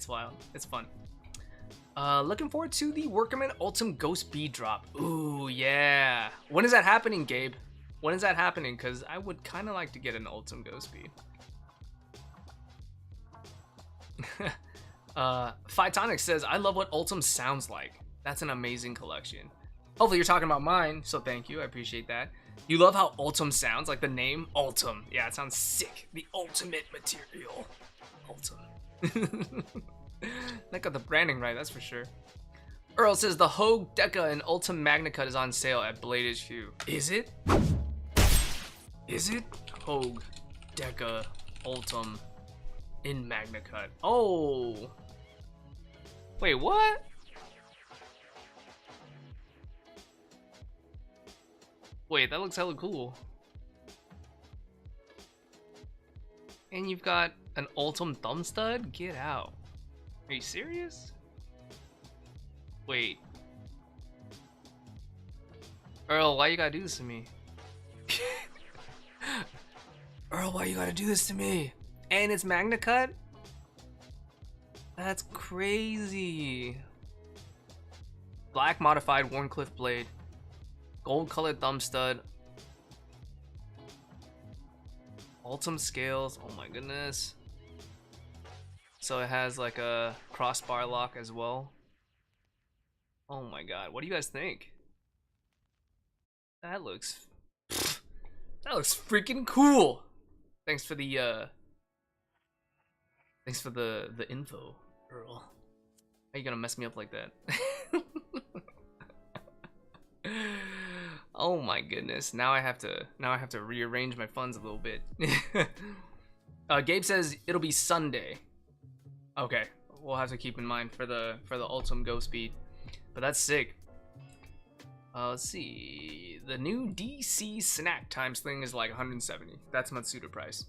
wild. It's fun. Looking forward to the Workman Ultim Ghost Bead drop. Ooh, yeah. When is that happening, Gabe? When is that happening? Because I would kind of like to get an Ultim Ghost Bead. Phytonic says, I love what Ultim sounds like. That's an amazing collection. Hopefully you're talking about mine, so thank you. I appreciate that. You love how Ultim sounds, like the name Ultim. Yeah, it sounds sick. The ultimate material. Ultim. That got the branding right, that's for sure. Earl says the Hogue Deca and Ultim Magna Cut is on sale at Blade HQ. Is it? Is it? Hogue Deca Ultim in Magna Cut. Oh. Wait, what? Wait, that looks hella cool. And you've got an Ultim thumb stud? Get out. Are you serious? Wait. Earl, why you gotta do this to me? Earl, why you gotta do this to me? And it's Magna Cut? That's crazy. Black modified Warncliffe blade. Gold colored thumb stud. Ultim scales. Oh my goodness. So it has like a crossbar lock as well. Oh my god. What do you guys think? That looks freaking cool. Thanks for the info, Earl. How you gonna mess me up like that? Oh my goodness. Now I have to rearrange my funds a little bit. Gabe says it'll be Sunday. Okay, we'll have to keep in mind for the Ultim Ghost Bead. But that's sick. Let's see. The new DC Snack Time Sling is like 170. That's Matsuda price.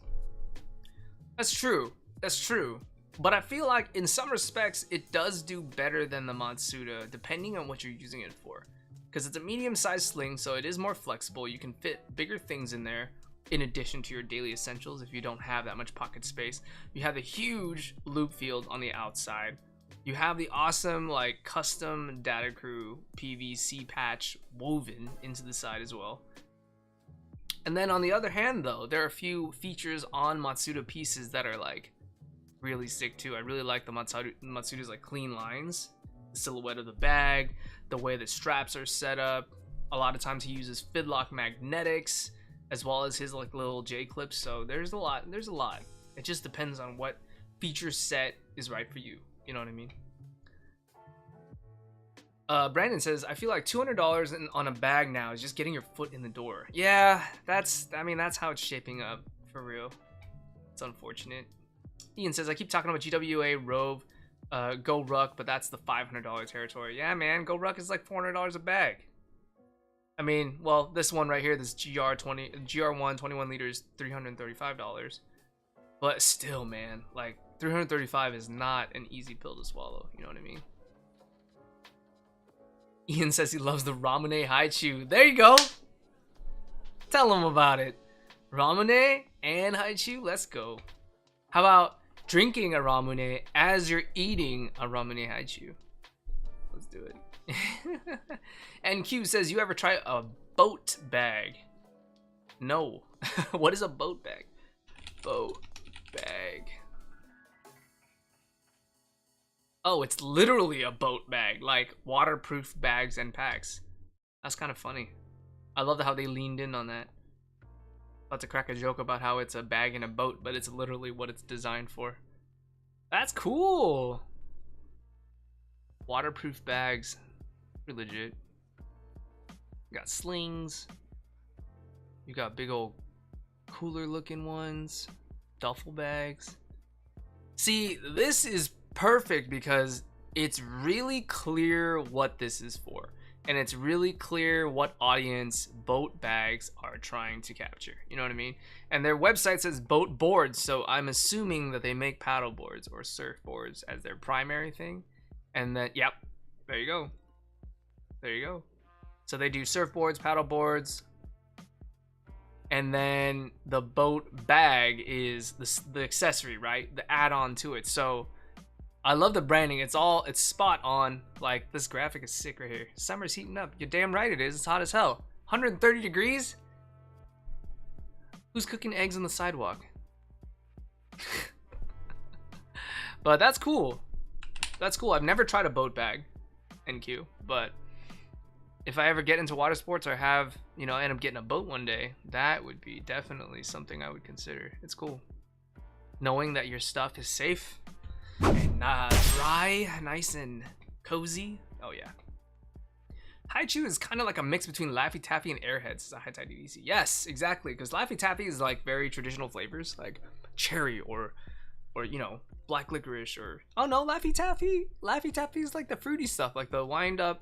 That's true. That's true. But I feel like in some respects it does do better than the Matsuda, depending on what you're using it for. Because it's a medium-sized sling, so it is more flexible. You can fit bigger things in there in addition to your daily essentials if you don't have that much pocket space. You have the huge loop field on the outside. You have the awesome like custom Data Crew PVC patch woven into the side as well. And then on the other hand though, there are a few features on Matsuda pieces that are like really sick too. I really like the Matsuda's like clean lines, the silhouette of the bag, the way the straps are set up. A lot of times he uses Fidlock magnetics as well as his like little J clips. So there's a lot. It just depends on what feature set is right for you. You know what I mean? Brandon says, I feel like $200 on a bag now is just getting your foot in the door. Yeah, that's how it's shaping up for real. It's unfortunate. Ian says, I keep talking about GWA, Rove, Go Ruck, but that's the $500 territory. Yeah, man, Go Ruck is like $400 a bag. I mean, well, this one right here, this GR1 21 liters, $335. But still, man, like $335 is not an easy pill to swallow. You know what I mean? Ian says he loves the Ramune Haichu. There you go. Tell him about it. Ramune and Haichu, let's go. How about drinking a Ramune as you're eating a Ramune Haichu? Let's do it. And Q says, you ever try a boat bag? No. What is a boat bag? Boat bag. Oh, it's literally a boat bag, like waterproof bags and packs. That's kind of funny. I love how they leaned in on that. About to crack a joke about how it's a bag in a boat, but it's literally what it's designed for. That's cool. Waterproof bags. Pretty legit. You got slings. You got big old cooler looking ones. Duffel bags. See, this is perfect because it's really clear what this is for. And it's really clear what audience boat bags are trying to capture. You know what I mean? And their website says boat boards, so I'm assuming that they make paddle boards or surfboards as their primary thing. And then, yep, there you go. There you go. So they do surfboards, paddle boards, and then the boat bag is the accessory, right? The add-on to it. So I love the branding. It's spot on. Like, this graphic is sick right here. Summer's heating up. You're damn right it is. It's hot as hell. 130 degrees? Who's cooking eggs on the sidewalk? But that's cool. That's cool. I've never tried a boat bag, NQ, but if I ever get into water sports or have, you know, end up getting a boat one day, that would be definitely something I would consider. It's cool. Knowing that your stuff is safe and dry, nice and cozy. Oh yeah. Haichu is kind of like a mix between Laffy Taffy and Airheads. It's a high tide EDC. Yes, exactly. Because Laffy Taffy is like very traditional flavors, like cherry or you know, black licorice or, oh no, Laffy Taffy. Laffy Taffy is like the fruity stuff, like the wind up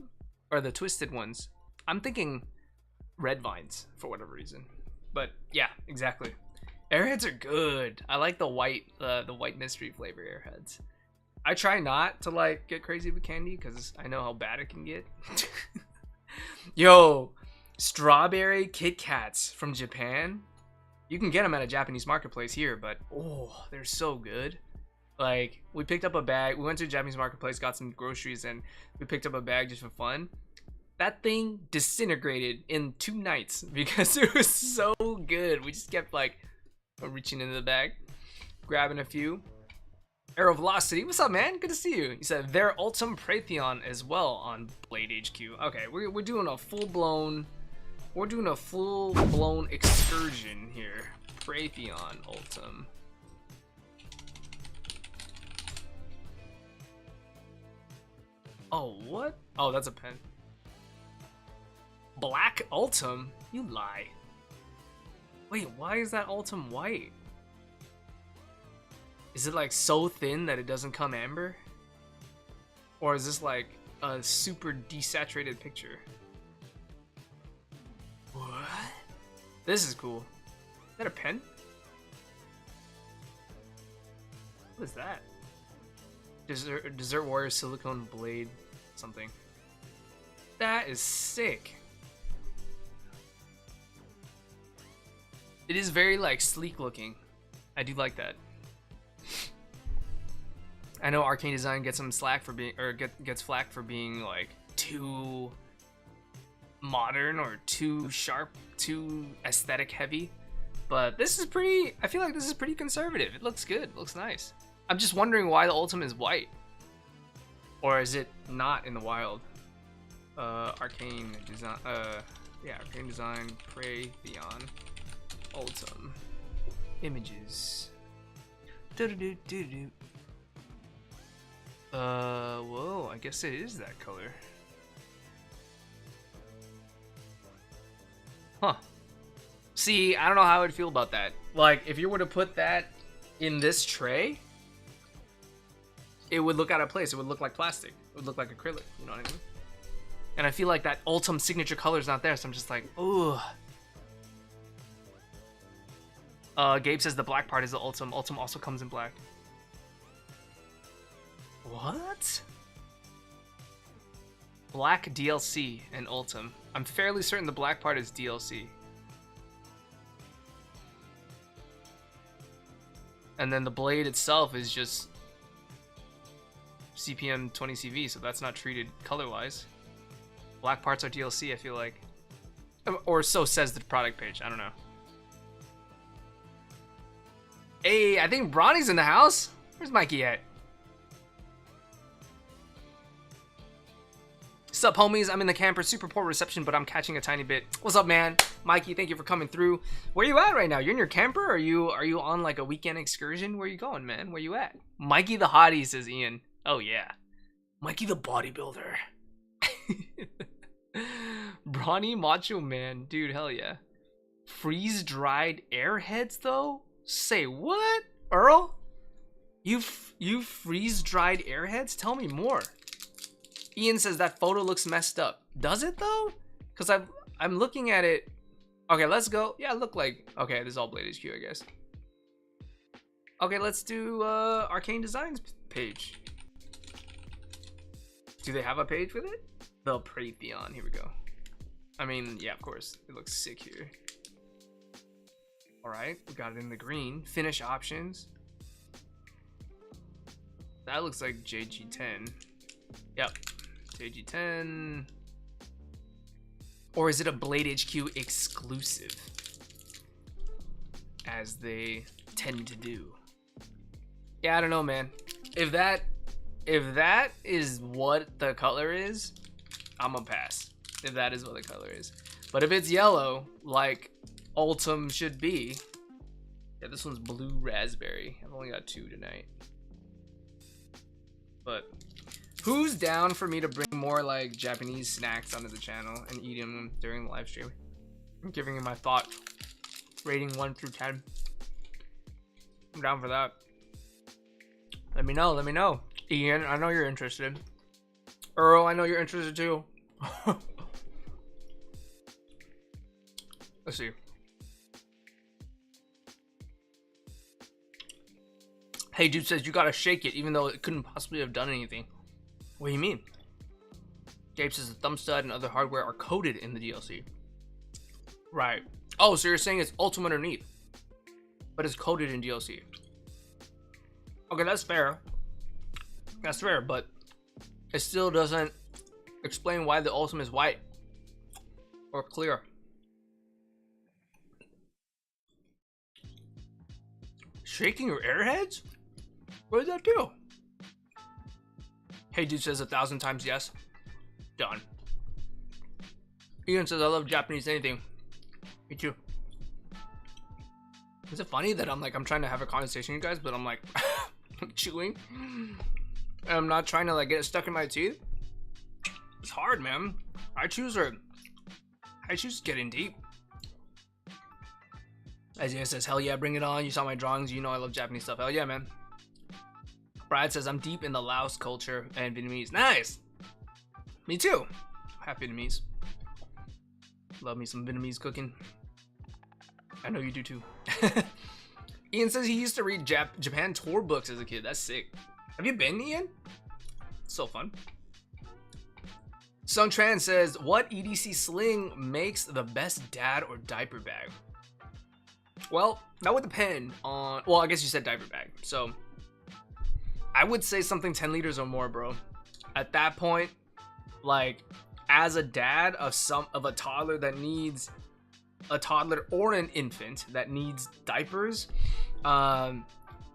or the twisted ones. I'm thinking red vines for whatever reason. But yeah, exactly. Airheads are good. I like the white mystery flavor Airheads. I try not to like get crazy with candy because I know how bad it can get. Yo, strawberry Kit Kats from Japan. You can get them at a Japanese marketplace here, but oh, they're so good. Like, we picked up a bag. We went to a Japanese marketplace, got some groceries, and we picked up a bag just for fun. That thing disintegrated in 2 nights because it was so good. We just kept like reaching into the bag, grabbing a few. Arrow Velocity, what's up, man? Good to see you. You said their Ultim Praetheon as well on Blade HQ. Okay, we're doing a full-blown excursion here. Praetheon Ultim. Oh, what? Oh, that's a pen. Black Ultim? You lie. Wait, why is that Ultim white? Is it like so thin that it doesn't come amber? Or is this like a super desaturated picture? What? This is cool. Is that a pen? What is that? Desert Warrior Silicone Blade something. That is sick. It is very like sleek looking. I do like that. I know Arcane Design gets some slack for being, or gets flack for being like too modern or too sharp, too aesthetic heavy. But this is pretty, I feel like this is pretty conservative. It looks good, it looks nice. I'm just wondering why the Ultim is white. Or is it not in the wild? Arcane Design, yeah, Arcane Design, Praetheon, Ultim. Images. Whoa, I guess it is that color. Huh. See, I don't know how I would feel about that. Like, if you were to put that in this tray, it would look out of place. It would look like plastic. It would look like acrylic. You know what I mean? And I feel like that Ultim signature color is not there, so I'm just like, ooh. Gabe says the black part is the Ultim. Ultim also comes in black. What? Black DLC and Ultim. I'm fairly certain the black part is DLC. And then the blade itself is just CPM 20CV, so that's not treated color-wise. Black parts are DLC, I feel like. Or so says the product page, I don't know. Hey, I think Ronnie's in the house. Where's Mikey at? Sup, homies? I'm in the camper. Super poor reception, but I'm catching a tiny bit. What's up, man? Mikey, thank you for coming through. Where you at right now? You're in your camper? Are you on like a weekend excursion? Where you going, man? Where you at? Mikey the hottie, says Ian. Oh yeah, Mikey the bodybuilder. Brawny Macho Man, dude, hell yeah. Freeze dried airheads though? Say what, Earl? You freeze dried airheads? Tell me more. Ian says that photo looks messed up. Does it though? Cause I'm looking at it. Okay, let's go. Yeah, look like okay. This is all Blade HQ, I guess. Okay, let's do Arcane Designs page. Do they have a page with it? The Praetheon. Here we go. I mean, yeah, of course. It looks sick here. All right, we got it in the green. Finish options. That looks like JG10. Yep, JG10. Or is it a Blade HQ exclusive? As they tend to do. Yeah, I don't know, man. If that is what the color is, I'm gonna pass. If that is what the color is. But if it's yellow, like Ultim should be. Yeah, this one's blue raspberry. I've only got 2 tonight. But who's down for me to bring more like Japanese snacks onto the channel and eat them during the live stream? I'm giving you my thought. Rating 1 through 10. I'm down for that. Let me know, let me know. Ian, I know you're interested. Earl, I know you're interested too. Let's see. Hey, dude says you gotta shake it even though it couldn't possibly have done anything. What do you mean? Gabe says the thumb stud and other hardware are coded in the DLC. Right. Oh, so you're saying it's Ultim underneath, but it's coded in DLC. Okay, that's fair. That's fair, but it still doesn't explain why the Ultim is white or clear. Shaking your airheads? What does that do? Hey, dude says 1,000 times yes. Done. Ian says I love Japanese anything. Me too. Is it funny that I'm trying to have a conversation with you guys, but I'm like chewing? And I'm not trying to like get it stuck in my teeth. It's hard, man. I choose getting deep. Isaiah says, hell yeah, bring it on. You saw my drawings, you know I love Japanese stuff. Hell yeah, man. Brad says, I'm deep in the Laos culture and Vietnamese. Nice. Me too. Half Vietnamese. Love me some Vietnamese cooking. I know you do too. Ian says he used to read Japan tour books as a kid. That's sick. Have you been, Ian? It's so fun. Sung Tran says, what EDC sling makes the best dad or diaper bag? Well, that would depend on, well, I guess you said diaper bag. So I would say something 10 liters or more, bro. At that point, like as a dad of a toddler that needs a toddler or an infant that needs diapers,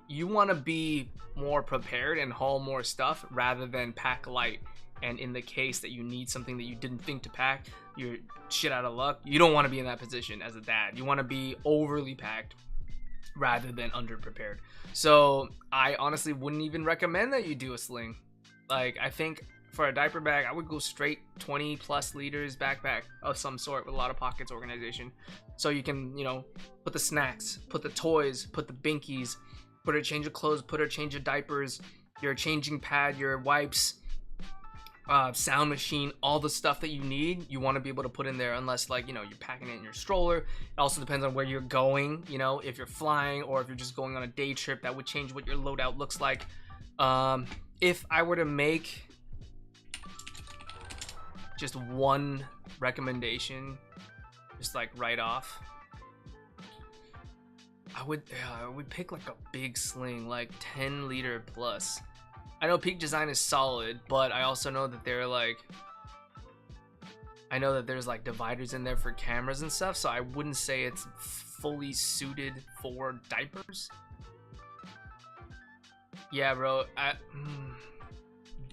you want to be more prepared and haul more stuff rather than pack light. And in the case that you need something that you didn't think to pack, you're shit out of luck. You don't want to be in that position as a dad. You want to be overly packed rather than underprepared. So I honestly wouldn't even recommend that you do a sling. Like, I think for a diaper bag, I would go straight 20 plus liters backpack of some sort with a lot of pockets organization. So you can, you know, put the snacks, put the toys, put the binkies, put a change of clothes, put a change of diapers, your changing pad, your wipes, sound machine, all the stuff that you need, you want to be able to put in there, unless like, you know, you're packing it in your stroller. It also depends on where you're going, you know, if you're flying or if you're just going on a day trip, that would change what your loadout looks like. If I were to make just one recommendation, just like right off, I would pick like a big sling, like 10 liter plus. I know Peak Design is solid, but I also know that they're like, I know that there's like dividers in there for cameras and stuff, so I wouldn't say it's fully suited for diapers. Yeah, bro.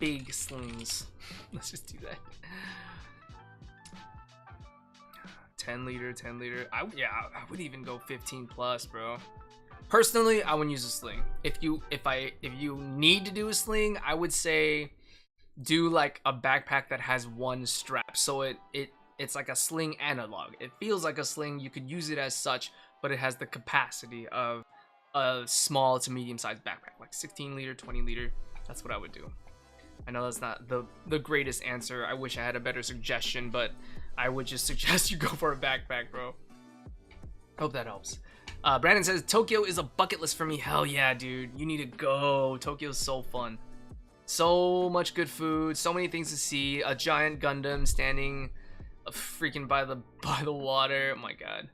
Big slings. Let's just do that. 10 liter. I would even go 15 plus, bro. Personally, I wouldn't use a sling. If you need to do a sling, I would say do like a backpack that has one strap, so it's like a sling analog. It feels like a sling. You could use it as such, but it has the capacity of a small to medium sized backpack, like 16 liter, 20 liter. That's what I would do. I know that's not the greatest answer. I wish I had a better suggestion, but I would just suggest you go for a backpack, bro. Hope that helps. Brandon says, Tokyo is a bucket list for me. Hell yeah, dude. You need to go. Tokyo's so fun. So much good food. So many things to see. A giant Gundam standing freaking by the water. Oh my god.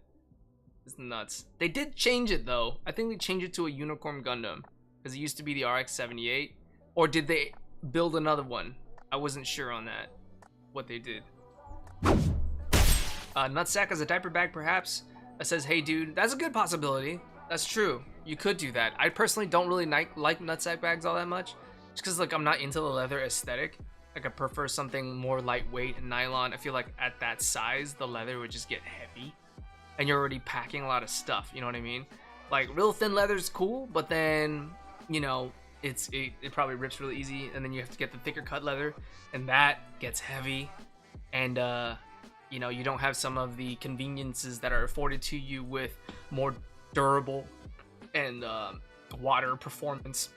It's nuts. They did change it, though. I think they changed it to a Unicorn Gundam. Because it used to be the RX-78. Or did they build another one? I wasn't sure on that. What they did. Nutsack as a diaper bag, perhaps? That says, hey dude, that's a good possibility. That's true. You could do that. I personally don't really like nutsack bags all that much, just because like I'm not into the leather aesthetic. Like I prefer something more lightweight and nylon. I feel like at that size, the leather would just get heavy, and you're already packing a lot of stuff. You know what I mean? Like real thin leather is cool, but then you know it probably rips really easy, and then you have to get the thicker cut leather, and that gets heavy, and you know, you don't have some of the conveniences that are afforded to you with more durable and water performance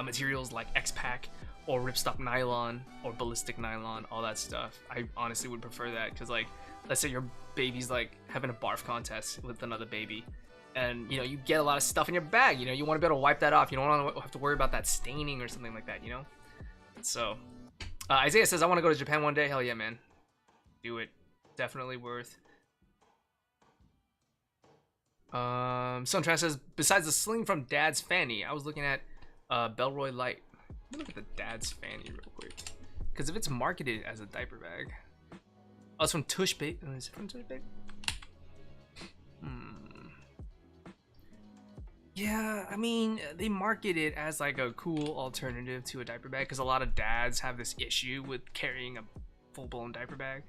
materials like X-Pack or ripstop nylon or ballistic nylon, all that stuff. I honestly would prefer that, because like, let's say your baby's like having a barf contest with another baby, and you know, you get a lot of stuff in your bag, you know, you want to be able to wipe that off. You don't want to have to worry about that staining or something like that, you know? So, Isaiah says, I want to go to Japan one day. Hell yeah, man. Do it. Definitely worth. Suntrash says, besides the sling from Dad's Fanny, I was looking at Belroy Light. Let me look at the Dad's Fanny real quick, because if it's marketed as a diaper bag, oh, it's from Tush Bait. Is it from Tush Bait? Yeah, I mean, they market it as like a cool alternative to a diaper bag, because a lot of dads have this issue with carrying a full-blown diaper bag.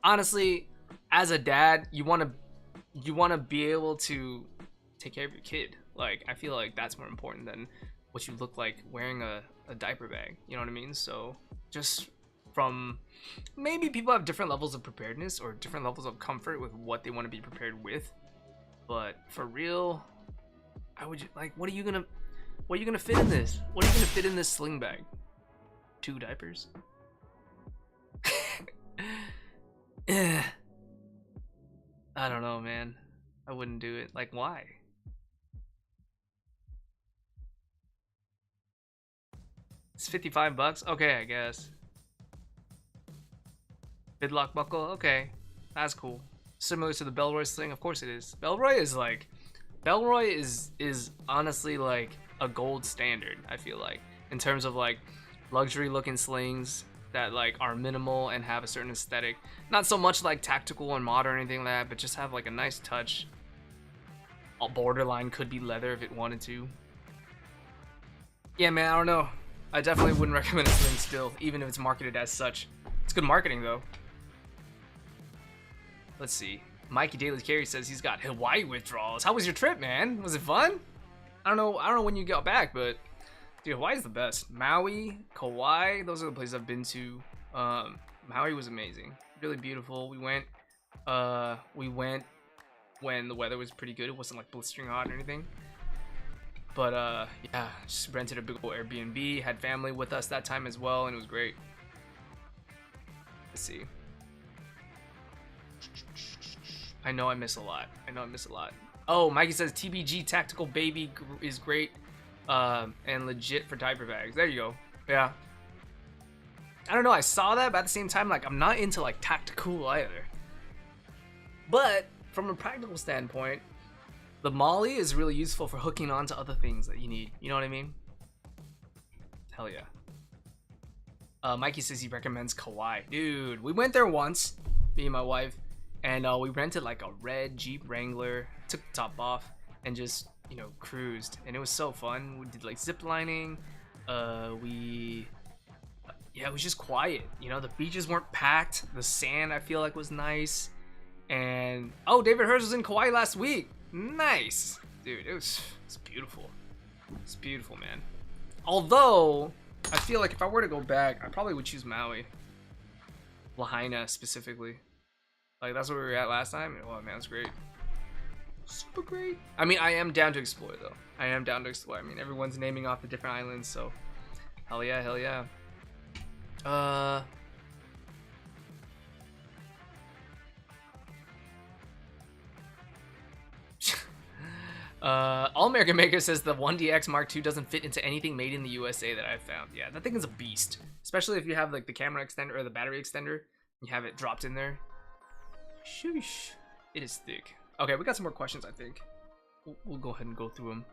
Honestly, as a dad, you want to be able to take care of your kid. Like, I feel like that's more important than what you look like wearing a diaper bag. You know what I mean? So just from, maybe people have different levels of preparedness or different levels of comfort with what they want to be prepared with. But for real, I would like, what are you gonna fit in this? What are you gonna fit in this sling bag? 2 diapers? I don't know, man. I wouldn't do it. Like, why? It's $55. Okay, I guess. Bidlock buckle. Okay, that's cool. Similar to the Belroy sling, of course it is. Belroy is honestly like a gold standard. I feel like in terms of like luxury looking slings that like are minimal and have a certain aesthetic. Not so much like tactical and modern or anything like that, but just have like a nice touch. A borderline could be leather if it wanted to. Yeah, man, I don't know. I definitely wouldn't recommend a sling still, even if it's marketed as such. It's good marketing though. Let's see. Mikey Daily Carey says he's got Hawaii withdrawals. How was your trip, man? Was it fun? I don't know when you got back, but dude, Hawaii's the best. Maui, Kauai, those are the places I've been to. Maui was amazing, really beautiful. We went when the weather was pretty good. It wasn't like blistering hot or anything. But yeah, just rented a big old Airbnb. Had family with us that time as well, and it was great. Let's see. I know I miss a lot. Oh, Mikey says TBG Tactical Baby is great and legit for diaper bags. There you go. Yeah. I don't know. I saw that, but at the same time, like, I'm not into like tactical either. But from a practical standpoint, the Molly is really useful for hooking on to other things that you need. You know what I mean? Hell yeah. Mikey says he recommends Kauai. Dude, we went there once, me and my wife, and we rented like a red Jeep Wrangler, took the top off, and just, you know, cruised. And it was so fun. We did like zip lining. Yeah, it was just quiet. You know, the beaches weren't packed. The sand, I feel like, was nice. And, oh, David Hurst was in Kauai last week. Nice. Dude, it's beautiful. It's beautiful, man. Although, I feel like if I were to go back, I probably would choose Maui. Lahaina, specifically. Like, that's where we were at last time. Oh, man, it's great. Super great. I mean, I am down to explore, though. I am down to explore. I mean, everyone's naming off the different islands, so... Hell yeah, hell yeah. All-American Maker says the 1DX Mark II doesn't fit into anything made in the USA that I've found. Yeah, that thing is a beast. Especially if you have like the camera extender or the battery extender. You have it dropped in there. Shoosh. It is thick. Okay, we got some more questions, I think. We'll go ahead and go through them.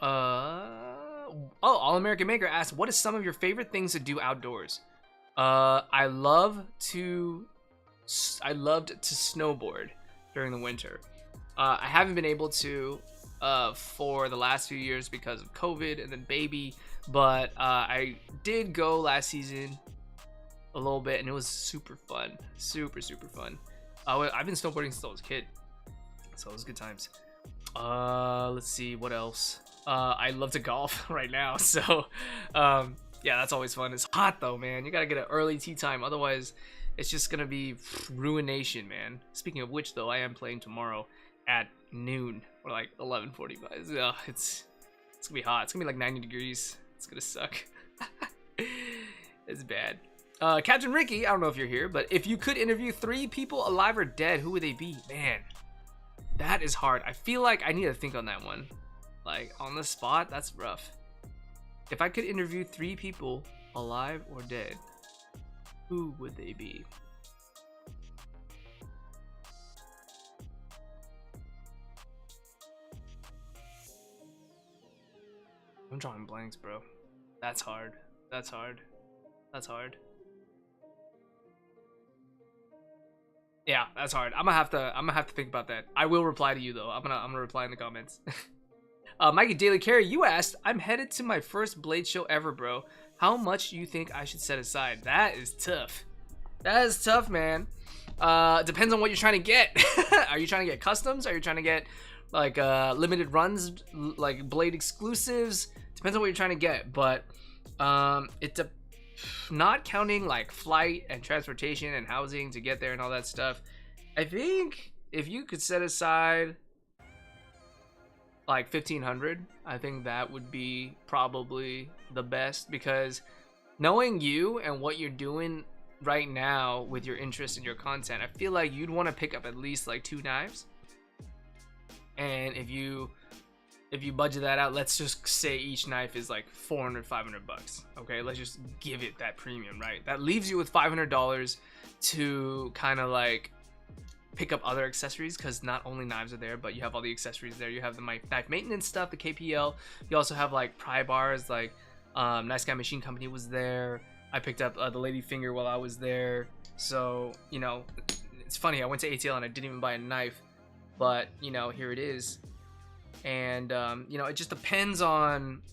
Oh, All-American Maker asked, what is some of your favorite things to do outdoors? I loved to snowboard during the winter. I haven't been able to for the last few years because of COVID and then baby, but I did go last season a little bit and it was super fun. Super fun. I've been snowboarding since I was a kid, so it was good times. Let's see what else. I love to golf right now, so yeah, that's always fun. It's hot though, man. You gotta get an early tee time, otherwise it's just gonna be ruination, man. Speaking of which, though, I am playing tomorrow at noon or like 11:45. Ugh, it's gonna be hot. It's gonna be like 90 degrees. It's gonna suck. It's bad. Captain Ricky, I don't know if you're here, but if you could interview 3 people alive or dead, who would they be? Man, that is hard. I feel like I need to think on that one. Like, on the spot, that's rough. If I could interview 3 people, alive or dead, who would they be? I'm drawing blanks, bro. That's hard. That's hard. Yeah, that's hard. I'm gonna have to think about that. I will reply to you though. I'm gonna reply in the comments. Mikey Daily Carey, you asked, I'm headed to my first Blade show ever, bro. How much do you think I should set aside? That is tough. That is tough, man. Depends on what you're trying to get. Are you trying to get customs? Are you trying to get like limited runs, like Blade exclusives? Depends on what you're trying to get, but not counting like flight and transportation and housing to get there and all that stuff. I think if you could set aside like 1,500, I think that would be probably the best, because knowing you and what you're doing right now with your interest in your content, I feel like you'd want to pick up at least like 2 knives. And if you budget that out, let's just say each knife is like 400, 500 bucks. Okay, let's just give it that premium, right? That leaves you with $500 to kind of like pick up other accessories, because not only knives are there, but you have all the accessories there. You have the knife maintenance stuff, the KPL. You also have like pry bars, like Nice Guy Machine Company was there. I picked up the lady finger while I was there. So, you know, it's funny, I went to ATL and I didn't even buy a knife, but you know, here it is. And you know, it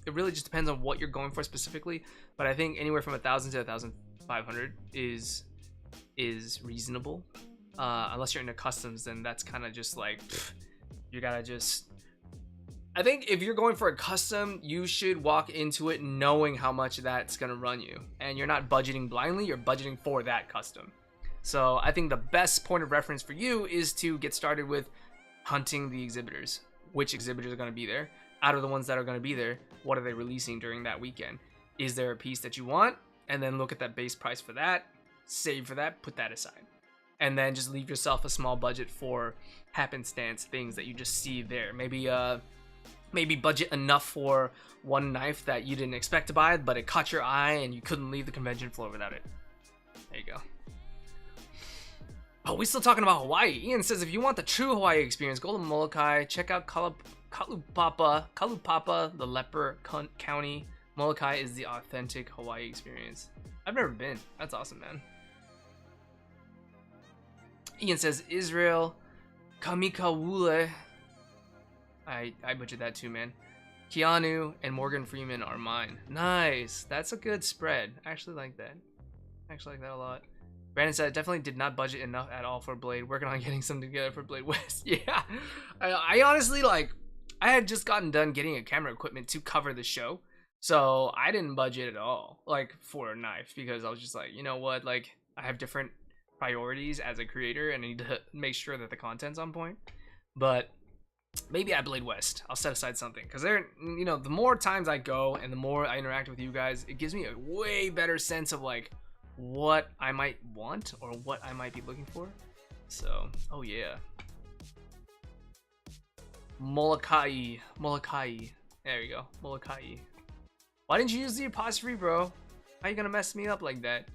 really just depends on what you're going for specifically, but I think anywhere from 1,000 to 1,500 is reasonable. Unless you're into customs, then that's kind of just like you gotta just, I think if you're going for a custom, you should walk into it knowing how much that's gonna run you, and you're not budgeting blindly, you're budgeting for that custom. So I think the best point of reference for you is to get started with hunting the exhibitors. Which exhibitors are going to be there? Out of the ones that are going to be there, what are they releasing during that weekend? Is there a piece that you want? And then look at that base price for that. save for that, put that aside, and then just leave yourself a small budget for happenstance things that you just see there. Maybe budget enough for one knife that you didn't expect to buy, but it caught your eye and you couldn't leave the convention floor without it. There you go. Oh, we still talking about Hawaii. Ian says, if you want the true Hawaii experience, go to Molokai, check out Kalupapa, the leper county. Molokai is the authentic Hawaii experience. I've never been. That's awesome, man. Ian says, Israel, Kamikawule. I butchered that too, man. Keanu and Morgan Freeman are mine. Nice. That's a good spread. I actually like that. I actually like that a lot. Brandon said, definitely did not budget enough at all for Blade. Working on getting something together for Blade West. Yeah. I honestly, like, I had just gotten done getting a camera equipment to cover the show. So I didn't budget at all, like, for a knife, because I was just like, you know what, like, I have different priorities as a creator and I need to make sure that the content's on point. But maybe at Blade West, I'll set aside something, because there, you know, the more times I go and the more I interact with you guys, it gives me a way better sense of like what I might want or what I might be looking for. So, oh yeah. Molokai. There we go. Molokai. Why didn't you use the apostrophe, bro? How you gonna mess me up like that?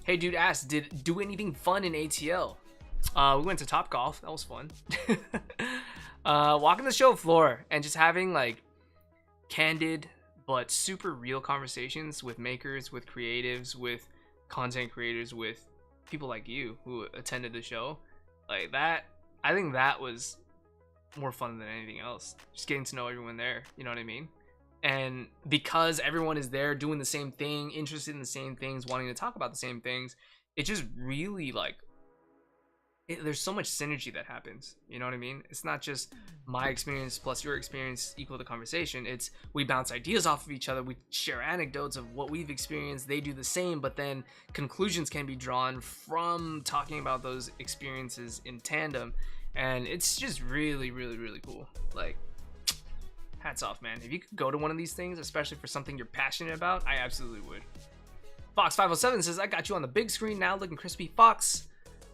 Hey, dude asked, did do anything fun in ATL? We went to Topgolf. That was fun. Walking the show floor and just having like candid but super real conversations with makers, with creatives, with content creators, with people like you who attended the show. Like that, I think that was more fun than anything else. Just getting to know everyone there, you know what I mean? And because everyone is there doing the same thing, interested in the same things, wanting to talk about the same things, it just really like, there's so much synergy that happens, you know what I mean? It's not just my experience plus your experience equal the conversation. It's we bounce ideas off of each other, we share anecdotes of what we've experienced, they do the same, but then conclusions can be drawn from talking about those experiences in tandem, and it's just really cool. Like, hats off, man. If you could go to one of these things, especially for something you're passionate about, I absolutely would. Fox507 says, I got you on the big screen now, looking crispy. Fox,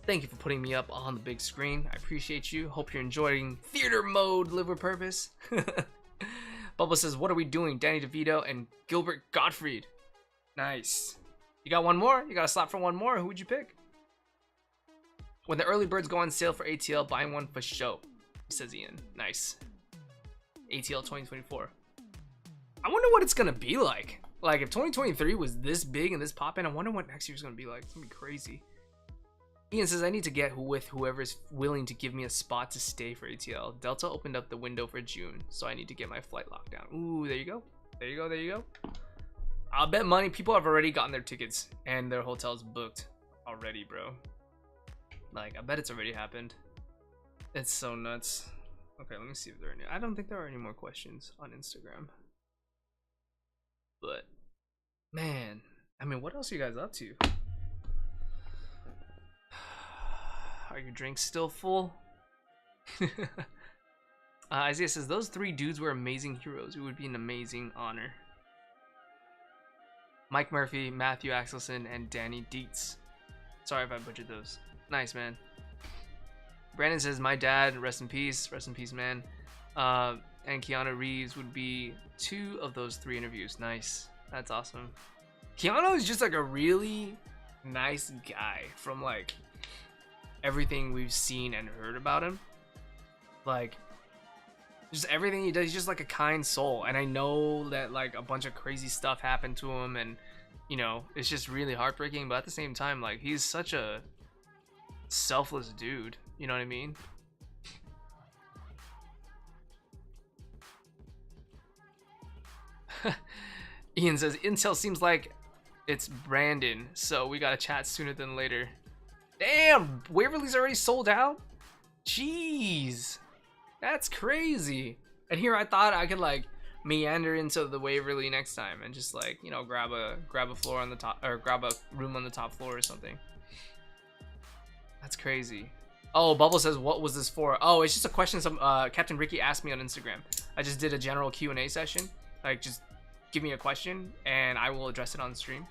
thank you for putting me up on the big screen. I appreciate you. Hope you're enjoying theater mode, live with purpose. Bubba says, what are we doing? Danny DeVito and Gilbert Gottfried. Nice. You got one more? You got a slot for one more? Who would you pick? When the early birds go on sale for ATL, buying one for show, says Ian. Nice. ATL 2024. I wonder what it's gonna be like. Like, if 2023 was this big and this poppin', I wonder what next year's gonna be like. It's gonna be crazy. Ian says, I need to get with whoever's willing to give me a spot to stay for ATL. Delta opened up the window for June, so I need to get my flight locked down. Ooh, there you go. There you go, there you go. I'll bet money people have already gotten their tickets and their hotels booked already, bro. Like, I bet it's already happened. It's so nuts. Okay, let me see if there are any. I don't think there are any more questions on Instagram. But, man, I mean, what else are you guys up to? Are your drinks still full? Isaiah says, those three dudes were amazing heroes. It would be an amazing honor. Mike Murphy, Matthew Axelson, and Danny Dietz. Sorry if I butchered those. Nice, man. Brandon says, my dad, rest in peace, man. And Keanu Reeves would be 2 of those 3 interviews. Nice. That's awesome. Keanu is just like a really nice guy from like everything we've seen and heard about him. Like, just everything he does, he's just like a kind soul. And I know that like a bunch of crazy stuff happened to him, and you know, it's just really heartbreaking, but at the same time, like, he's such a selfless dude, you know what I mean? Ian says, Intel seems like it's Brandon, so we gotta chat sooner than later. Damn, Waverly's already sold out? Jeez, that's crazy. And here I thought I could like meander into the Waverly next time and just like, you know, grab a floor on the top, or grab a room on the top floor or something. That's crazy. Oh, Bubble says, what was this for? Oh, it's just a question some Captain Ricky asked me on Instagram. I just did a general Q&A session. Like, just give me a question and I will address it on stream.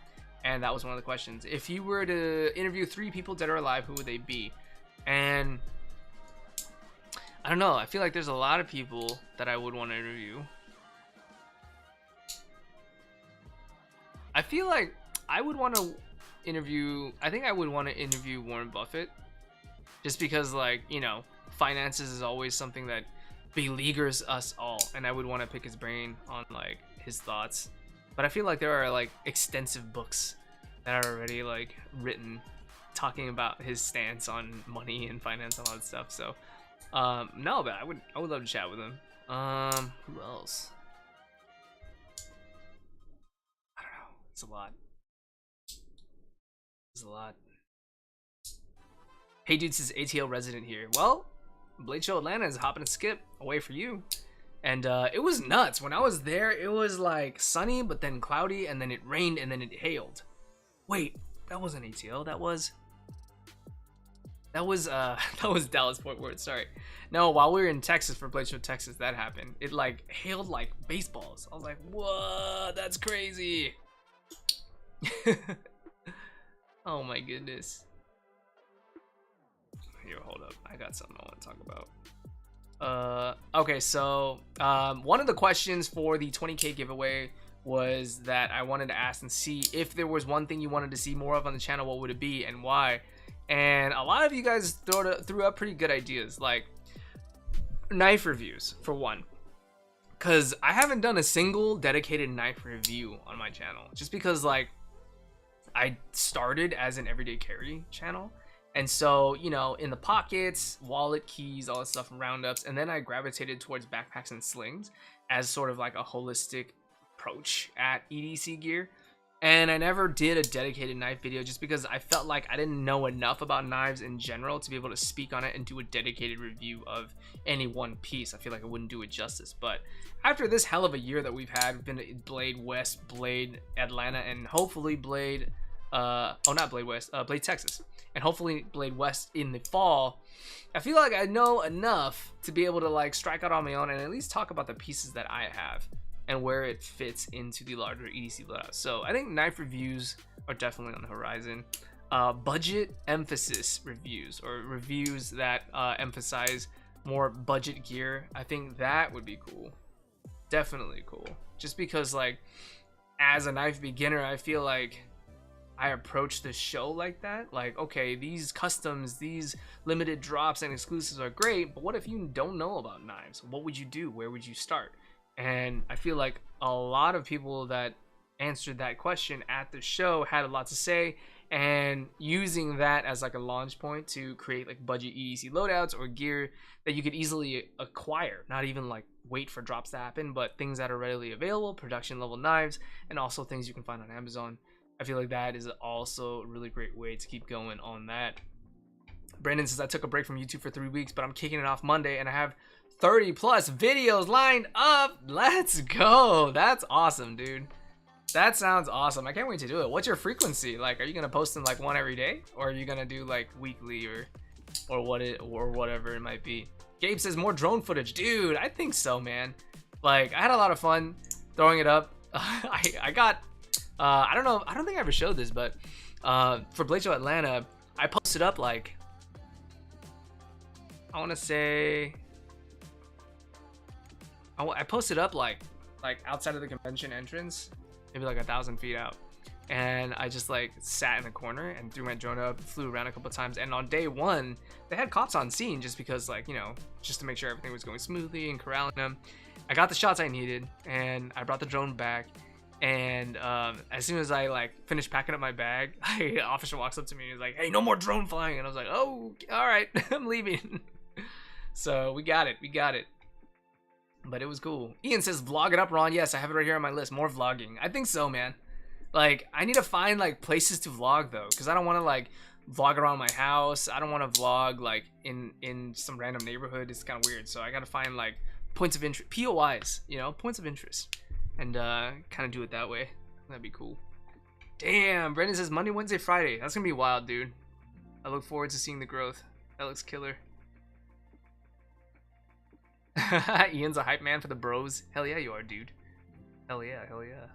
and that was one of the questions. If you were to interview 3 people dead or alive, who would they be? And I don't know, I feel like there's a lot of people that I would want to interview. I feel like I would want to interview, I think I would want to interview Warren Buffett, just because, like, you know, finances is always something that beleaguers us all, and I would want to pick his brain on like his thoughts. But I feel like there are like extensive books that are already like written talking about his stance on money and finance and all that stuff. So no, but I would love to chat with him. Who else? I don't know. It's a lot. It's a lot. Hey dudes, is ATL resident here. Well, Blade Show Atlanta is hopping a skip away for you. And it was nuts. When I was there, it was like sunny, but then cloudy, and then it rained, and then it hailed. Wait, that wasn't ATL. That was Dallas Fort Worth. Sorry. No, while we were in Texas for Blade Show Texas, that happened. It like hailed like baseballs. I was like, whoa, that's crazy. Oh my goodness. Here, hold up. I got something I want to talk about. Okay, so one of the questions for the 20K giveaway was that I wanted to ask and see if there was one thing you wanted to see more of on the channel, what would it be and why? And a lot of you guys threw up pretty good ideas, like knife reviews for one, because I haven't done a single dedicated knife review on my channel, just because like I started as an everyday carry channel. And so, you know, in the pockets, wallet, keys, all that stuff, and roundups. And then I gravitated towards backpacks and slings as sort of like a holistic approach at EDC gear. And I never did a dedicated knife video just because I felt like I didn't know enough about knives in general to be able to speak on it and do a dedicated review of any one piece. I feel like I wouldn't do it justice. But after this hell of a year that we've had, we've been at Blade West, Blade Atlanta, and hopefully Blade, not Blade West, Blade Texas. And hopefully Blade West in the fall. I feel like I know enough to be able to like strike out on my own and at least talk about the pieces that I have and where it fits into the larger EDC loadout. So I think knife reviews are definitely on the horizon. Budget emphasis reviews, or reviews that emphasize more budget gear. I think that would be cool. Definitely cool. Just because like as a knife beginner, I feel like I approach the show like that. Like, okay, these customs, these limited drops and exclusives are great, but what if you don't know about knives? What would you do? Where would you start? And I feel like a lot of people that answered that question at the show had a lot to say, and using that as like a launch point to create like budget EDC loadouts or gear that you could easily acquire, not even like wait for drops to happen, but things that are readily available, production level knives, and also things you can find on Amazon. I feel like that is also a really great way to keep going on that. Brandon says, I took a break from YouTube for 3 weeks, but I'm kicking it off Monday and I have 30 plus videos lined up. Let's go. That's awesome, dude. That sounds awesome. I can't wait to do it. What's your frequency? Like, are you gonna post in like one every day, or are you gonna do like weekly or whatever it might be? Gabe says more drone footage. Dude, I think so, man. Like, I had a lot of fun throwing it up. I got I don't know, I don't think I ever showed this, but for Blade Show Atlanta, I posted up like, I want to say, I posted up like outside of the convention entrance, maybe like 1,000 feet out, and I just like sat in the corner and threw my drone up, flew around a couple times, and on day one they had cops on scene just because, like, you know, just to make sure everything was going smoothly and corralling them. I got the shots I needed and I brought the drone back. And as soon as I like finished packing up my bag, the officer walks up to me and he's like, hey, no more drone flying. And I was like, oh, all right, I'm leaving. So we got it, but it was cool. Ian says, vlog it up, Ron. Yes, I have it right here on my list. More vlogging. I think so, man. Like, I need to find like places to vlog though, because I don't want to like vlog around my house. I don't want to vlog like in some random neighborhood. It's kind of weird. So I got to find like points of interest, POIs, you know, points of interest. And kind of do it that way. That'd be cool. Damn, Brendan says Monday, Wednesday, Friday. That's gonna be wild, dude. I look forward to seeing the growth. That looks killer. Ian's a hype man for the bros. Hell yeah, you are, dude. Hell yeah, hell yeah.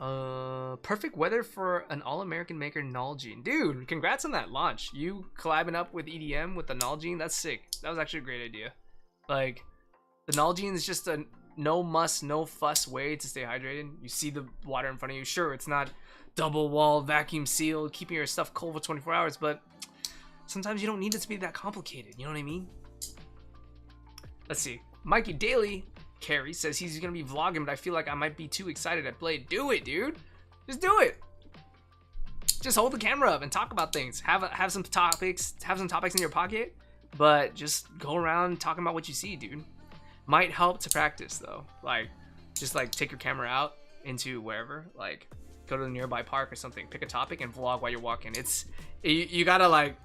Perfect weather for an all-American maker, Nalgene. Dude, congrats on that launch. You collabing up with EDM with the Nalgene, that's sick. That was actually a great idea. Like, the Nalgene is just a no muss, no fuss way to stay hydrated. You see the water in front of you. Sure, it's not double wall, vacuum sealed, keeping your stuff cold for 24 hours, but sometimes you don't need it to be that complicated. You know what I mean? Let's see. Mikey Daly Carey says he's gonna be vlogging, but I feel like I might be too excited at play. Do it, dude. Just do it. Just hold the camera up and talk about things. Have some topics. Have some topics in your pocket, but just go around talking about what you see, dude. Might help to practice though. Like, just like take your camera out into wherever. Like, go to the nearby park or something. Pick a topic and vlog while you're walking. You gotta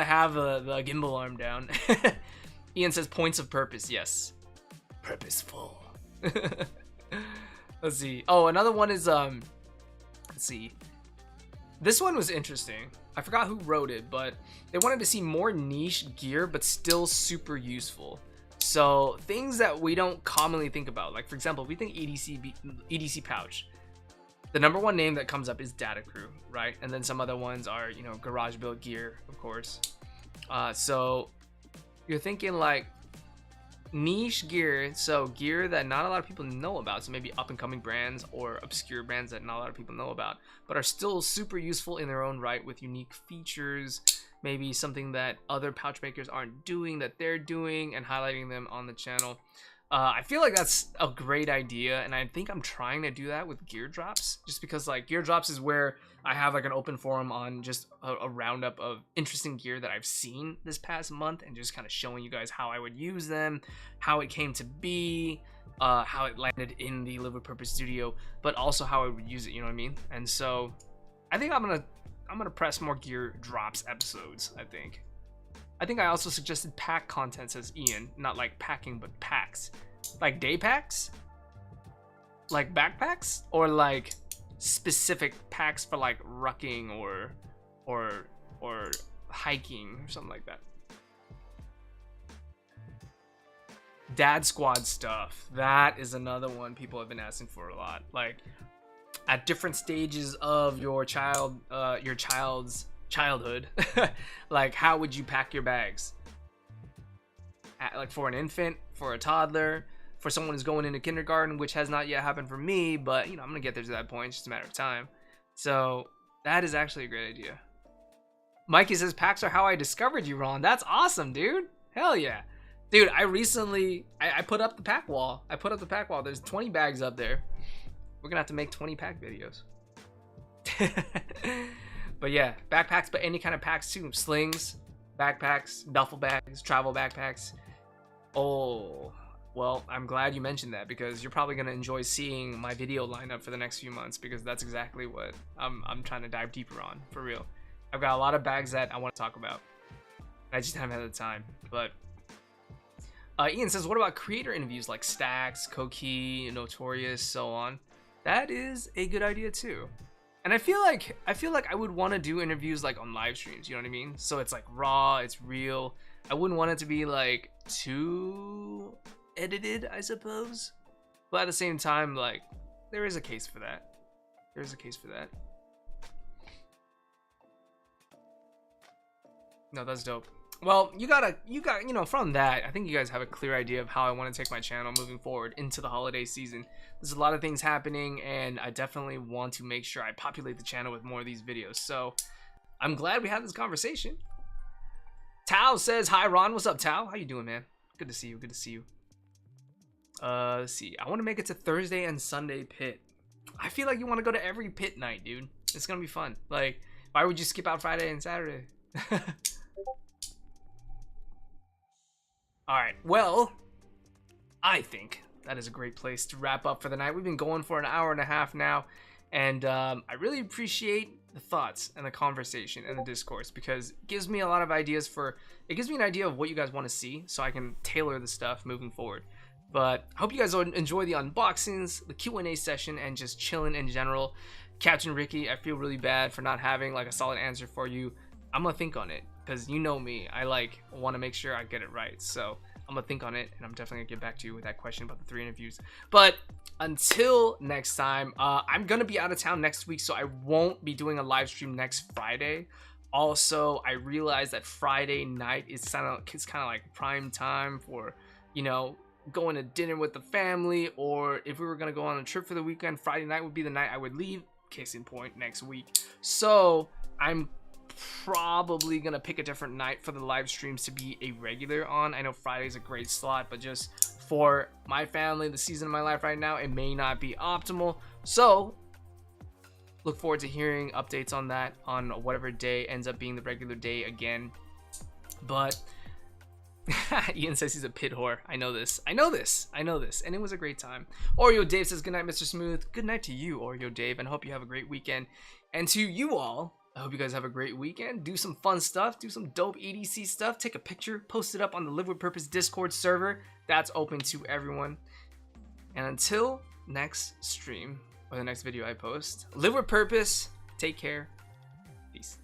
have the gimbal arm down. Ian says points of purpose. Yes. Purposeful. Let's see. Oh, another one is let's see. This one was interesting. I forgot who wrote it, but they wanted to see more niche gear but still super useful. So things that we don't commonly think about, like for example, we think EDC pouch. The number one name that comes up is Data Crew, right? And then some other ones are, you know, garage build gear, of course. So you're thinking like niche gear, so gear that not a lot of people know about, so maybe up and coming brands or obscure brands that not a lot of people know about, but are still super useful in their own right with unique features, maybe something that other pouch makers aren't doing that they're doing, and highlighting them on the channel. I feel like that's a great idea, and I think I'm trying to do that with gear drops, just because like gear drops is where I have like an open forum on just a roundup of interesting gear that I've seen this past month, and just kind of showing you guys how I would use them, how it came to be, how it landed in the Live with Purpose studio, but also how I would use it, you know what I mean? And so I think I'm gonna press more gear drops episodes. I think I also suggested pack content, says Ian, not like packing but packs, like day packs, like backpacks, or like specific packs for like rucking or hiking or something like that. Dad squad stuff, that is another one people have been asking for a lot. Like at different stages of your child's childhood, like how would you pack your bags? Like for an infant, for a toddler, for someone who's going into kindergarten, which has not yet happened for me, but you know, I'm gonna get there to that point. It's just a matter of time. So that is actually a great idea. Mikey says packs are how I discovered you, Ron. That's awesome, dude. Hell yeah. Dude, I recently I put up the pack wall. There's 20 bags up there. We're gonna have to make 20 pack videos. But yeah, backpacks, but any kind of packs too. Slings, backpacks, duffel bags, travel backpacks. Oh, well, I'm glad you mentioned that, because you're probably gonna enjoy seeing my video lineup for the next few months, because that's exactly what I'm trying to dive deeper on, for real. I've got a lot of bags that I want to talk about. I just haven't had the time. But Ian says, what about creator interviews like Stacks, Koki, Notorious, so on? That is a good idea too. And I feel like I would want to do interviews like on live streams, you know what I mean? So it's like raw, it's real. I wouldn't want it to be like too edited, I suppose. But at the same time, like, there is a case for that. No, that's dope. Well, you got, you know, from that, I think you guys have a clear idea of how I want to take my channel moving forward into the holiday season. There's a lot of things happening, and I definitely want to make sure I populate the channel with more of these videos. So I'm glad we had this conversation. Tao says, hi, Ron. What's up, Tao? How you doing, man? Good to see you. Let's see. I want to make it to Thursday and Sunday pit. I feel like you want to go to every pit night, dude. It's going to be fun. Like, why would you skip out Friday and Saturday? Alright, well, I think that is a great place to wrap up for the night. We've been going for an hour and a half now, and I really appreciate the thoughts and the conversation and the discourse, because it gives me a lot of ideas it gives me an idea of what you guys want to see, so I can tailor the stuff moving forward. But I hope you guys enjoy the unboxings, the Q&A session, and just chilling in general. Captain Ricky, I feel really bad for not having like a solid answer for you. I'm gonna think on it, because you know me, I want to make sure I get it right. So I'm gonna think on it, and I'm definitely gonna get back to you with that question about the 3 interviews. But until next time, I'm gonna be out of town next week, so I won't be doing a live stream next Friday. Also, I realized that Friday night is kind of like prime time for, you know, going to dinner with the family, or if we were gonna go on a trip for the weekend, Friday night would be the night I would leave. Case in point, next week. So I'm probably gonna pick a different night for the live streams to be a regular on. I know Friday's a great slot, but just for my family, the season of my life right now, it may not be optimal. So look forward to hearing updates on that on whatever day ends up being the regular day again. But Ian says he's a pit whore. I know this. I know this. I know this. And it was a great time. Oreo Dave says, good night, Mr. Smooth. Good night to you, Oreo Dave, and hope you have a great weekend. And to you all, I hope you guys have a great weekend. Do some fun stuff. Do some dope EDC stuff. Take a picture. Post it up on the Live With Purpose Discord server. That's open to everyone. And until next stream or the next video I post, live with purpose. Take care. Peace.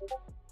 you